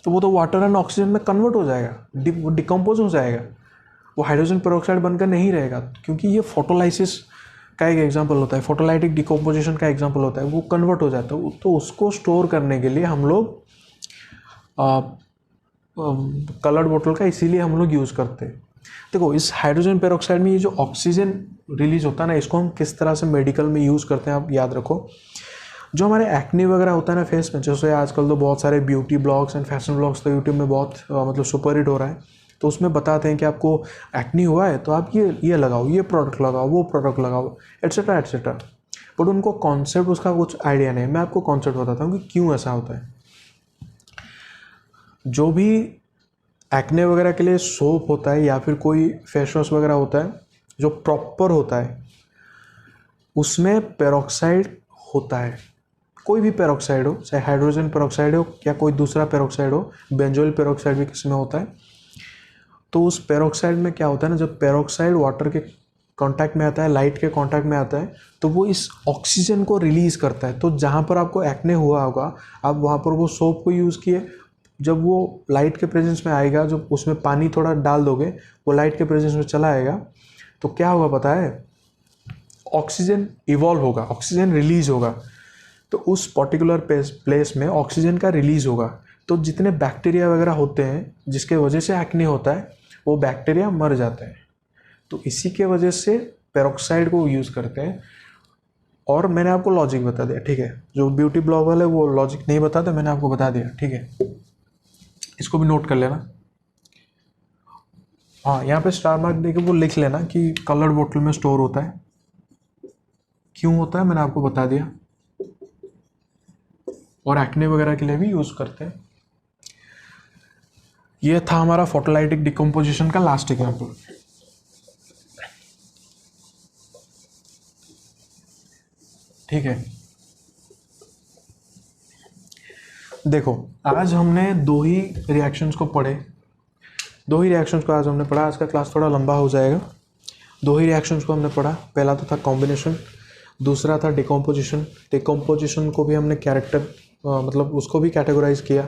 तो वो तो वाटर एंड ऑक्सीजन में कन्वर्ट हो जाएगा, डिकम्पोज हो जाएगा, वो हाइड्रोजन पेरोक्साइड बनकर नहीं रहेगा, क्योंकि ये फोटोलाइसिस का एक एग्जांपल होता है, फोटोलाइटिक डिकम्पोजिशन का एग्जांपल होता है, वो कन्वर्ट हो जाता है। तो उसको स्टोर करने के लिए हम लोग कलर्ड बोतल का इसीलिए हम लोग यूज़ करते हैं। देखो इस हाइड्रोजन पेरोक्साइड में ये जो ऑक्सीजन रिलीज होता है ना, इसको हम किस तरह से मेडिकल में यूज़ करते हैं आप याद रखो। जो हमारे एक्ने वगैरह होता है ना फेस में, जैसे आजकल तो बहुत सारे beauty blogs and fashion blogs तो यूट्यूब में बहुत मतलब सुपर हिट हो रहा है, तो उसमें बताते हैं कि आपको एक्ने हुआ है तो आप ये लगाओ, ये प्रोडक्ट लगाओ, वो प्रोडक्ट लगाओ, एट्सेट्रा एट्सेट्रा। बट उनको कॉन्सेप्ट उसका कुछ आइडिया नहीं। मैं आपको कॉन्सेप्ट बताता हूँ कि क्यों ऐसा होता है। जो भी एक्ने वगैरह के लिए सोप होता है या फिर कोई फेस वॉश वगैरह होता है जो प्रॉपर होता है, उसमें पेरोक्साइड होता है, कोई भी पेरोक्साइड हो, चाहे हाइड्रोजन पेरोक्साइड हो या कोई दूसरा पेरोक्साइड हो, बेंजोइल पेरोक्साइड भी किसी में होता है। तो उस पेरोक्साइड में क्या होता है ना, जब पेरोक्साइड वाटर के कांटेक्ट में आता है, लाइट के कांटेक्ट में आता है, तो वो इस ऑक्सीजन को रिलीज़ करता है। तो जहाँ पर आपको एक्ने हुआ होगा, आप वहाँ पर वो सोप को यूज़ किए, जब वो लाइट के प्रेजेंस में आएगा, जब उसमें पानी थोड़ा डाल दोगे, वो लाइट के प्रेजेंस में चला आएगा, तो क्या होगा पता है, ऑक्सीजन इवॉल्व होगा, ऑक्सीजन रिलीज होगा। तो उस पर्टिकुलर प्लेस में ऑक्सीजन का रिलीज होगा, तो जितने बैक्टीरिया वगैरह होते हैं जिसके वजह से एक्ने होता है, वो बैक्टीरिया मर जाते हैं। तो इसी के वजह से पेरोक्साइड को यूज़ करते हैं। और मैंने आपको लॉजिक बता दिया, ठीक है। जो ब्यूटी ब्लॉग वाले वो लॉजिक नहीं बताते, मैंने आपको बता दिया, ठीक है। इसको भी नोट कर लेना। हाँ, यहाँ पे स्टार मार्क देके वो लिख लेना कि कलर्ड बोतल में स्टोर होता है। क्यों होता है मैंने आपको बता दिया। और एक्ने वगैरह के लिए भी यूज़ करते हैं। ये था हमारा फोटोलाइटिक डिकम्पोजिशन का लास्ट एग्जाम्पल। ठीक है, देखो आज हमने दो ही रिएक्शंस को पढ़े, दो ही रिएक्शंस को आज हमने पढ़ा। आज का क्लास थोड़ा लंबा हो जाएगा। दो ही रिएक्शंस को हमने पढ़ा। पहला तो था कॉम्बिनेशन, दूसरा था डिकम्पोजिशन। डिकम्पोजिशन को भी हमने मतलब उसको भी कैटेगराइज किया,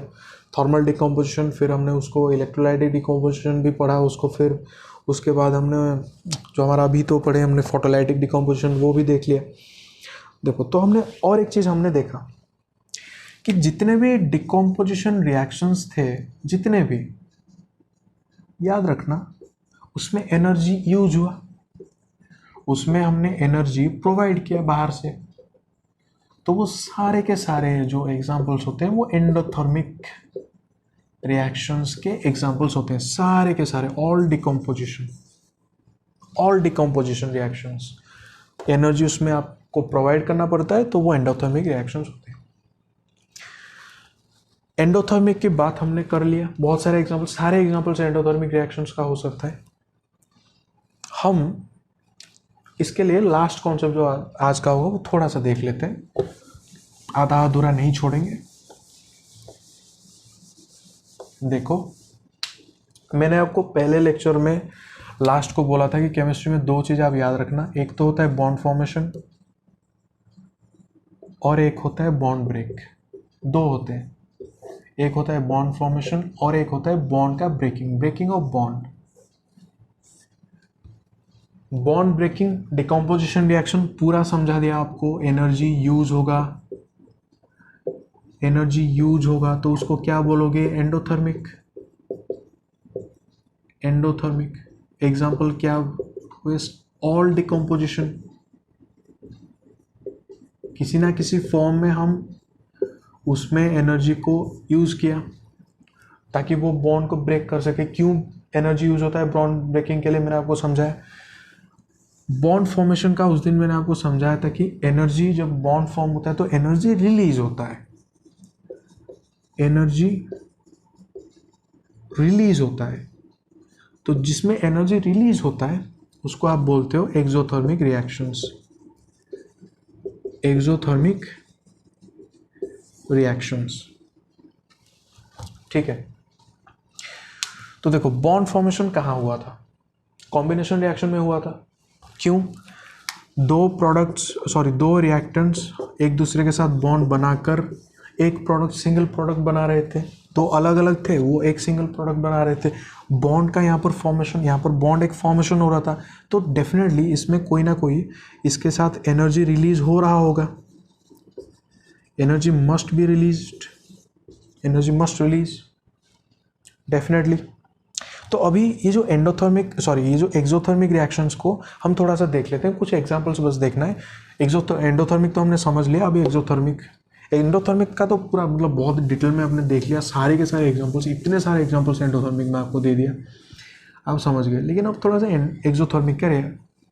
थर्मल डिकम्पोजिशन, फिर हमने उसको इलेक्ट्रोलाइटिक डिकम्पोजिशन भी पढ़ा उसको, फिर उसके बाद हमने जो हमारा अभी तो पढ़े हमने फोटोलाइटिक डिकम्पोजिशन, वो भी देख लिया। देखो तो हमने और एक चीज़ हमने देखा कि जितने भी डिकम्पोजिशन रिएक्शंस थे, जितने भी, याद रखना उसमें एनर्जी यूज हुआ, उसमें हमने एनर्जी प्रोवाइड किया बाहर से। तो वो सारे के सारे जो एग्जांपल्स होते हैं वो एंडोथर्मिक रिएक्शंस के एग्जांपल्स होते हैं, सारे के सारे। ऑल डिकम्पोजिशन रिएक्शंस, एनर्जी उसमें आपको प्रोवाइड करना पड़ता है, तो वो एंडोथर्मिक रिएक्शंस होते हैं। एंडोथर्मिक की बात हमने कर लिया, बहुत सारे एग्जांपल, सारे एग्जांपल्स एंडोथर्मिक रिएक्शंस का हो सकता है। हम इसके लिए लास्ट कॉन्सेप्ट जो आज का होगा वो थोड़ा सा देख लेते हैं, आधा अधूरा नहीं छोड़ेंगे। देखो मैंने आपको पहले लेक्चर में लास्ट को बोला था कि केमिस्ट्री में दो चीज़ आप याद रखना, एक तो होता है बॉन्ड फॉर्मेशन और एक होता है बॉन्ड ब्रेक। दो होते हैं, एक होता है बॉन्ड फॉर्मेशन और एक होता है बॉन्ड का breaking of bond. Bond breaking decomposition reaction पूरा समझा दिया आपको। एनर्जी यूज होगा तो उसको क्या बोलोगे? एंडोथर्मिक। एग्जाम्पल क्या हुए? All decomposition. किसी ना किसी फॉर्म में हम उसमें एनर्जी को यूज किया ताकि वो बॉन्ड को ब्रेक कर सके। क्यों एनर्जी यूज होता है बॉन्ड ब्रेकिंग के लिए, मैंने आपको समझाया। बॉन्ड फॉर्मेशन का उस दिन मैंने आपको समझाया था कि एनर्जी जब बॉन्ड फॉर्म होता है तो एनर्जी रिलीज होता है। तो जिसमें एनर्जी रिलीज होता है उसको आप बोलते हो एक्सोथर्मिक रिएक्शंस। ठीक है, तो देखो बॉन्ड फॉर्मेशन कहाँ हुआ था? कॉम्बिनेशन रिएक्शन में हुआ था। क्यों? दो रिएक्टेंट्स एक दूसरे के साथ बॉन्ड बनाकर एक प्रोडक्ट, सिंगल प्रोडक्ट बना रहे थे। तो अलग अलग थे, वो एक सिंगल प्रोडक्ट बना रहे थे। बॉन्ड का यहाँ पर फॉर्मेशन, यहाँ पर बॉन्ड एक फॉर्मेशन हो रहा था, तो डेफिनेटली इसमें कोई ना कोई इसके साथ एनर्जी रिलीज हो रहा होगा। Energy must release definitely. तो अभी ये जो एक्सोथर्मिक रिएक्शंस को हम थोड़ा सा देख लेते हैं। कुछ एग्जांपल्स बस देखना है। एंडोथर्मिक तो हमने समझ लिया, अभी एंडोथर्मिक का तो पूरा मतलब बहुत डिटेल में आपने देख लिया। सारे के सारे एग्जांपल्स, इतने सारे एग्जांपल्स एंडोथर्मिक में आपको दे दिया, आप समझ गए। लेकिन अब थोड़ा सा एक्सोथर्मिक का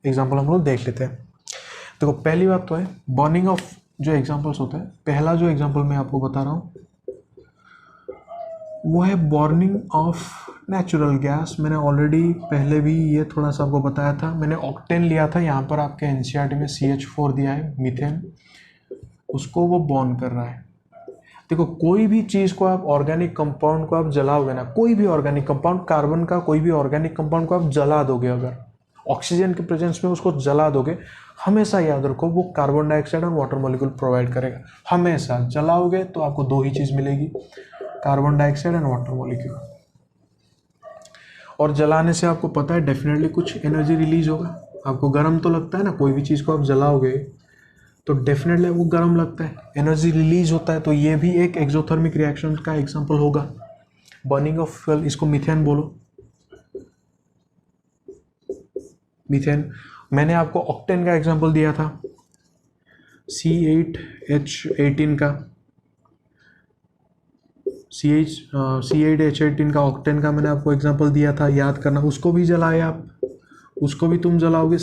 एग्जांपल हम लोग देख लेते हैं। देखो पहली बात तो है बर्निंग ऑफ जो एग्जांपल्स होते हैं। पहला जो एग्जांपल मैं आपको बता रहा हूँ वो है बर्निंग ऑफ नेचुरल गैस। मैंने ऑलरेडी पहले भी ये थोड़ा सा आपको बताया था। मैंने ऑक्टेन लिया था, यहाँ पर आपके एनसीईआरटी में CH4 दिया है, मीथेन, उसको वो बॉर्न कर रहा है। देखो कोई भी चीज़ को आप, ऑर्गेनिक कंपाउंड को आप जलाओगे ना, कोई भी ऑर्गेनिक कंपाउंड, कार्बन का कोई भी ऑर्गेनिक कंपाउंड को आप जला दोगे, अगर ऑक्सीजन के प्रेजेंस में उसको जला दोगे, हमेशा याद रखो वो कार्बन डाइऑक्साइड और वाटर मॉलिक्यूल प्रोवाइड करेगा। हमेशा जलाओगे तो आपको दो ही चीज़ मिलेगी, carbon dioxide and water molecule. और जलाने से आपको पता है डेफिनेटली कुछ एनर्जी रिलीज होगा। आपको गर्म तो लगता है ना, कोई भी चीज़ को आप जलाओगे तो डेफिनेटली आपको गर्म लगता है, एनर्जी रिलीज होता है। तो ये भी एक एक्सोथर्मिक रिएक्शन का एग्जांपल होगा, बर्निंग ऑफ फ्यूल। इसको मीथेन बोलो, मीथेन। मैंने आपको ऑक्टेन का एग्जांपल दिया था, C8H18 का, C8H18 का, ऑक्टेन का मैंने आपको एग्जांपल दिया था, याद करना। उसको भी जलाए आप, उसको भी तुम जलाओगे।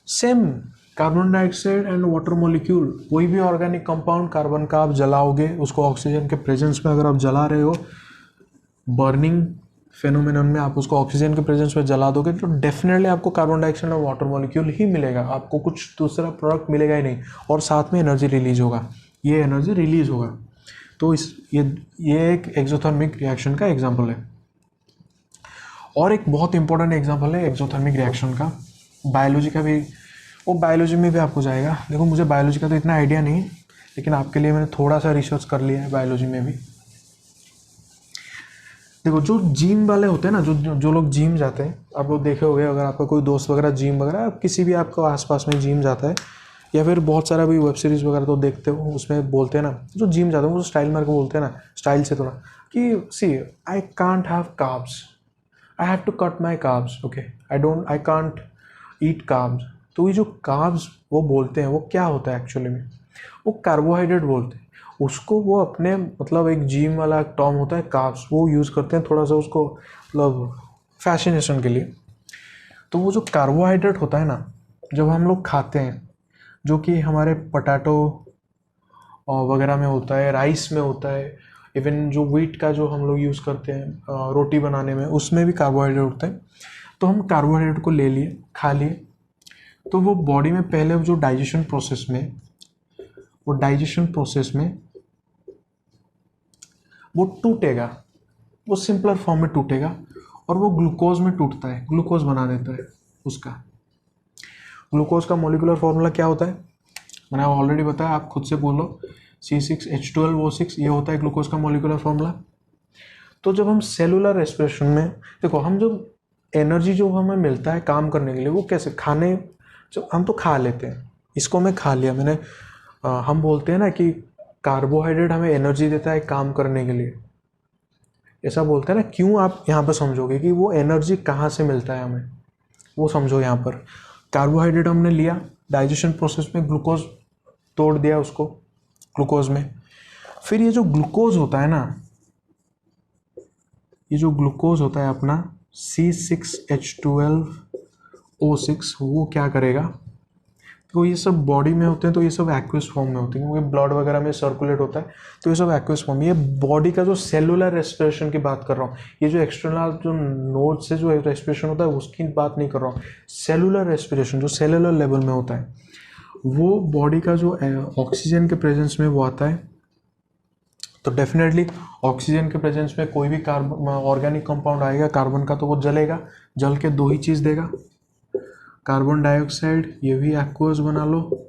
Same carbon dioxide and water molecule, कोई भी ऑर्गेनिक कंपाउंड कार्बन का आप जलाओगे, उसको ऑक्सीजन के प्रेजेंस में अगर आप जला रहे हो, बर्निंग फेनोमेनन में आप उसको ऑक्सीजन के प्रेजेंस में जला दोगे तो डेफिनेटली आपको कार्बन डाइऑक्साइड और वाटर मॉलिक्यूल ही मिलेगा, आपको कुछ दूसरा प्रोडक्ट मिलेगा ही नहीं। और साथ में एनर्जी रिलीज होगा, ये एनर्जी रिलीज होगा। तो ये एक एक्सोथर्मिक रिएक्शन का एग्जाम्पल है। और एक बहुत इंपॉर्टेंट एग्जाम्पल है एक्सोथर्मिक रिएक्शन का, बायोलॉजी का भी। वो बायोलॉजी में भी आपको जाएगा। देखो मुझे बायोलॉजी का तो इतना आइडिया नहीं, लेकिन आपके लिए मैंने थोड़ा सा रिसर्च कर लिया है बायोलॉजी में भी। देखो जो जिम वाले होते हैं ना, जो लोग जिम जाते हैं, आप लोग देखे होंगे, अगर आपका कोई दोस्त वगैरह जिम वगैरह, किसी भी आपको आसपास में जिम जाता है, या फिर बहुत सारा भी वेब सीरीज़ वगैरह तो देखते हो, उसमें बोलते हैं ना, जो जिम जाते हैं वो स्टाइल मार के बोलते हैं ना, स्टाइल से थोड़ा, कि see I can't have carbs, I have to cut my carbs, okay, I can't eat carbs. तो ये जो कार्ब्स वो बोलते हैं, वो क्या होता है एक्चुअली में? वो कार्बोहाइड्रेट बोलते हैं उसको। वो अपने मतलब एक जिम वाला टर्म होता है कार्ब्स, वो यूज़ करते हैं थोड़ा सा उसको मतलब फैसिनेशन के लिए। तो वो जो कार्बोहाइड्रेट होता है ना, जब हम लोग खाते हैं, जो कि हमारे पोटैटो वगैरह में होता है, राइस में होता है, इवन जो व्हीट का जो हम लोग यूज़ करते हैं रोटी बनाने में, उसमें भी कार्बोहाइड्रेट होता है। तो हम कार्बोहाइड्रेट को ले लिए, खा लिए, तो वो बॉडी में पहले जो डाइजेशन प्रोसेस में वो टूटेगा, वो सिंपलर फॉर्म में टूटेगा और वो ग्लूकोज में टूटता है, ग्लूकोज बना देता है उसका। ग्लूकोज का मॉलिक्यूलर फॉर्मूला क्या होता है, मैंने ऑलरेडी बताया, आप खुद से बोलो, C6H12O6, ये होता है ग्लूकोज का मॉलिक्यूलर फॉर्मूला। तो जब हम सेलुलर रेस्पिरेशन में, देखो हम जो एनर्जी जो हमें मिलता है काम करने के लिए, वो कैसे, खाने, जब हम तो खा लेते हैं, इसको मैं खा लिया मैंने, हम बोलते हैं ना कि कार्बोहाइड्रेट हमें एनर्जी देता है काम करने के लिए, ऐसा बोलते हैं ना। क्यों, आप यहाँ पर समझोगे कि वो एनर्जी कहाँ से मिलता है हमें, वो समझो। यहाँ पर कार्बोहाइड्रेट हमने लिया, डाइजेशन प्रोसेस में ग्लूकोज तोड़ दिया उसको ग्लूकोज में, फिर ये जो ग्लूकोज होता है ना, ये जो ग्लूकोज होता है अपना C6H12O6, वो क्या करेगा, तो ये सब बॉडी में होते हैं, तो ये सब एक्वस फॉर्म में होते हैं, क्योंकि ब्लड वगैरह में सर्कुलेट होता है, तो ये सब एक्वस फॉर्म। ये बॉडी का जो सेलुलर रेस्पिरेशन की बात कर रहा हूँ, ये जो एक्सटर्नल जो नोज से जो रेस्पिरेशन होता है उसकी बात नहीं कर रहा हूँ। सेलुलर रेस्पिरेशन जो सेलुलर लेवल में होता है, वो बॉडी का जो ऑक्सीजन के प्रेजेंस में वो आता है। तो डेफिनेटली ऑक्सीजन के प्रेजेंस में कोई भी कार्बन ऑर्गेनिक कंपाउंड आएगा कार्बन का, तो वो जलेगा, जल के दो ही चीज़ देगा, कार्बन डाइऑक्साइड, ये भी एक्वस बना लो,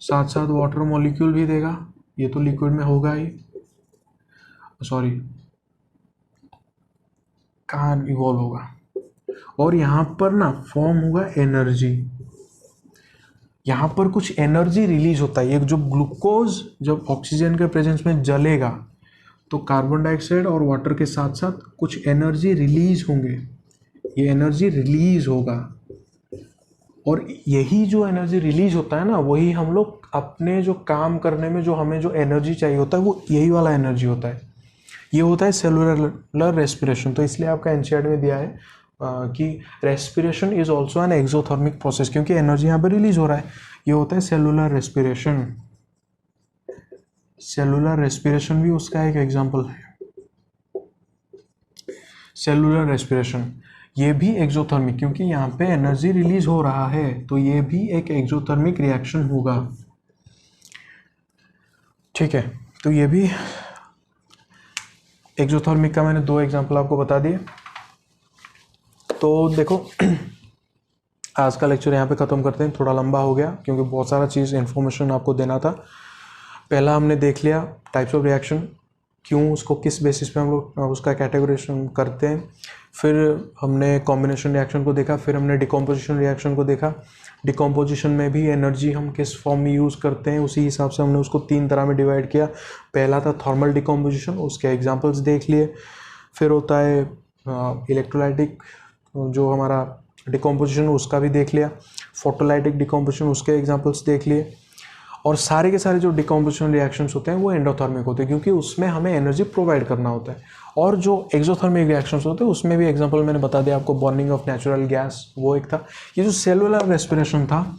साथ साथ वाटर मॉलिक्यूल भी देगा, ये तो लिक्विड में होगा ही, सॉरी कहाँ इवॉल्व होगा, और यहाँ पर ना फॉर्म होगा एनर्जी, यहाँ पर कुछ एनर्जी रिलीज होता है। ये जो ग्लूकोज जब ऑक्सीजन के प्रेजेंस में जलेगा तो कार्बन डाइऑक्साइड और वाटर के साथ साथ कुछ एनर्जी रिलीज होंगे, ये एनर्जी रिलीज होगा, और यही जो एनर्जी रिलीज होता है ना, वही हम लोग अपने जो काम करने में जो हमें जो एनर्जी चाहिए होता है, वो यही वाला एनर्जी होता है, ये होता है सेलुलर रेस्पिरेशन। तो इसलिए आपका एनसीईआरटी में दिया है कि respiration is also an exothermic process, क्योंकि एनर्जी यहाँ पर रिलीज हो रहा है, ये होता है सेलुलर रेस्पिरेशन। सेलुलर रेस्पिरेशन भी उसका एक एग्जांपल है, सेलुलर रेस्पिरेशन, ये भी एक्सोथर्मिक, क्योंकि यहाँ पे एनर्जी रिलीज हो रहा है, तो ये भी एक एक्सोथर्मिक रिएक्शन होगा, ठीक है। तो ये भी एक्सोथर्मिक का मैंने दो एग्जांपल आपको बता दिए। तो देखो आज का लेक्चर यहाँ पे ख़त्म करते हैं, थोड़ा लंबा हो गया क्योंकि बहुत सारा चीज़ इन्फॉर्मेशन आपको देना था। पहला हमने देख लिया टाइप्स ऑफ रिएक्शन, क्यों उसको किस बेसिस पे हम लोग उसका कैटेगराइजेशन करते हैं, फिर हमने कॉम्बिनेशन रिएक्शन को देखा, फिर हमने डिकम्पोजिशन रिएक्शन को देखा। डिकम्पोजिशन में भी एनर्जी हम किस फॉर्म में यूज़ करते हैं, उसी हिसाब से हमने उसको 3 तरह में डिवाइड किया। पहला था थर्मल डिकम्पोजिशन, उसके एग्जांपल्स देख लिए। फिर होता है इलेक्ट्रोलाइटिक जो हमारा डिकम्पोजिशन, उसका भी देख लिया। फोटोलाइटिक डिकम्पोजिशन, उसके एग्जांपल्स देख लिए। और सारे के सारे जो डिकम्पोजिशन रिएक्शंस होते हैं वो एंडोथर्मिक होते हैं, क्योंकि उसमें हमें एनर्जी प्रोवाइड करना होता है। और जो एक्सोथर्मिक रिएक्शंस होते हैं उसमें भी एग्जांपल मैंने बता दिया आपको, बर्निंग ऑफ नेचुरल गैस वो एक था। ये जो सेलुलर रेस्पिरेशन था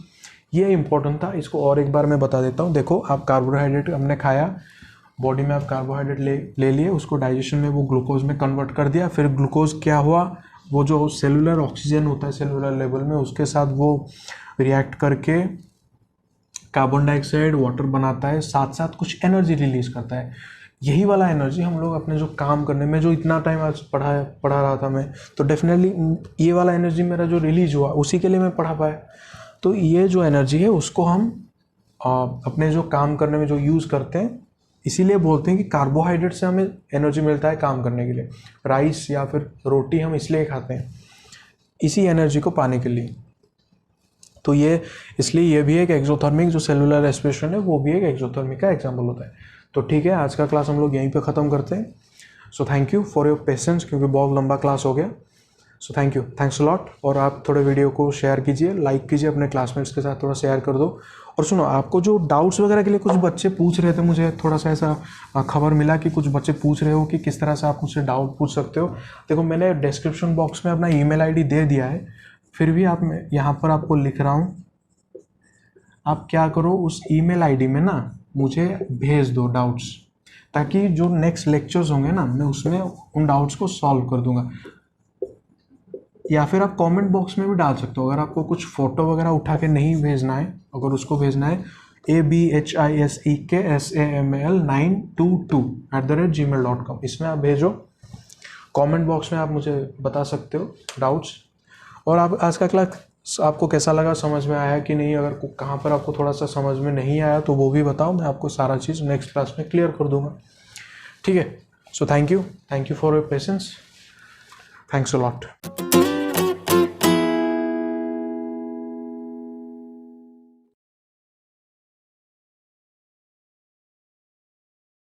ये इंपॉर्टेंट था, इसको और एक बार मैं बता देता हूँ। देखो आप कार्बोहाइड्रेट हमने खाया, बॉडी में आप कार्बोहाइड्रेट ले लिए, उसको डाइजेशन में वो ग्लूकोज में कन्वर्ट कर दिया। फिर ग्लूकोज क्या हुआ, वो जो सेलुलर ऑक्सीजन होता है सेलुलर लेवल में, उसके साथ वो रिएक्ट करके कार्बन डाइऑक्साइड वाटर बनाता है, साथ साथ कुछ एनर्जी रिलीज करता है। यही वाला एनर्जी हम लोग अपने जो काम करने में, जो इतना टाइम आज पढ़ा रहा था मैं, तो डेफिनेटली ये वाला एनर्जी मेरा जो रिलीज हुआ उसी के लिए मैं पढ़ा पाया। तो ये जो एनर्जी है उसको हम अपने जो काम करने में जो यूज़ करते हैं, इसीलिए बोलते हैं कि कार्बोहाइड्रेट से हमें एनर्जी मिलता है काम करने के लिए। राइस या फिर रोटी हम इसलिए खाते हैं, इसी एनर्जी को पाने के लिए। तो ये इसलिए ये भी एक एक्सोथर्मिक जो सेलुलर रेस्पिरेशन है वो भी एक एक्सोथर्मिक का एग्जाम्पल होता है। तो ठीक है, आज का क्लास हम लोग यहीं पे ख़त्म करते हैं। So thank you for your patience, क्योंकि बहुत लंबा क्लास हो गया। So thank you, thanks a lot. और आप थोड़े वीडियो को शेयर कीजिए, लाइक कीजिए, अपने क्लासमेट्स के साथ थोड़ा शेयर कर दो। और सुनो, आपको जो डाउट्स वगैरह के लिए कुछ बच्चे पूछ रहे थे, मुझे थोड़ा सा ऐसा खबर मिला कि कुछ बच्चे पूछ रहे हो कि किस तरह से आप मुझसे डाउट पूछ सकते हो। देखो मैंने डिस्क्रिप्शन बॉक्स में अपना ईमेल आईडी दे दिया है, फिर भी आप यहाँ पर आपको लिख रहा हूँ, आप क्या करो उस ईमेल आईडी में ना मुझे भेज दो डाउट्स, ताकि जो नेक्स्ट लेक्चर्स होंगे ना मैं उसमें उन डाउट्स को सॉल्व कर दूंगा। या फिर आप कमेंट बॉक्स में भी डाल सकते हो, अगर आपको कुछ फ़ोटो वगैरह उठा के नहीं भेजना है, अगर उसको भेजना है ABHISEKSAML922@gmail.com, इसमें आप भेजो। कमेंट बॉक्स में आप मुझे बता सकते हो डाउट्स। और आप आज का क्लास आपको कैसा लगा, समझ में आया कि नहीं, अगर कहाँ पर आपको थोड़ा सा समझ में नहीं आया तो वो भी बताओ, मैं आपको सारा चीज़ नेक्स्ट क्लास में क्लियर कर दूंगा। ठीक है, so thank you for your patience, thanks a lot.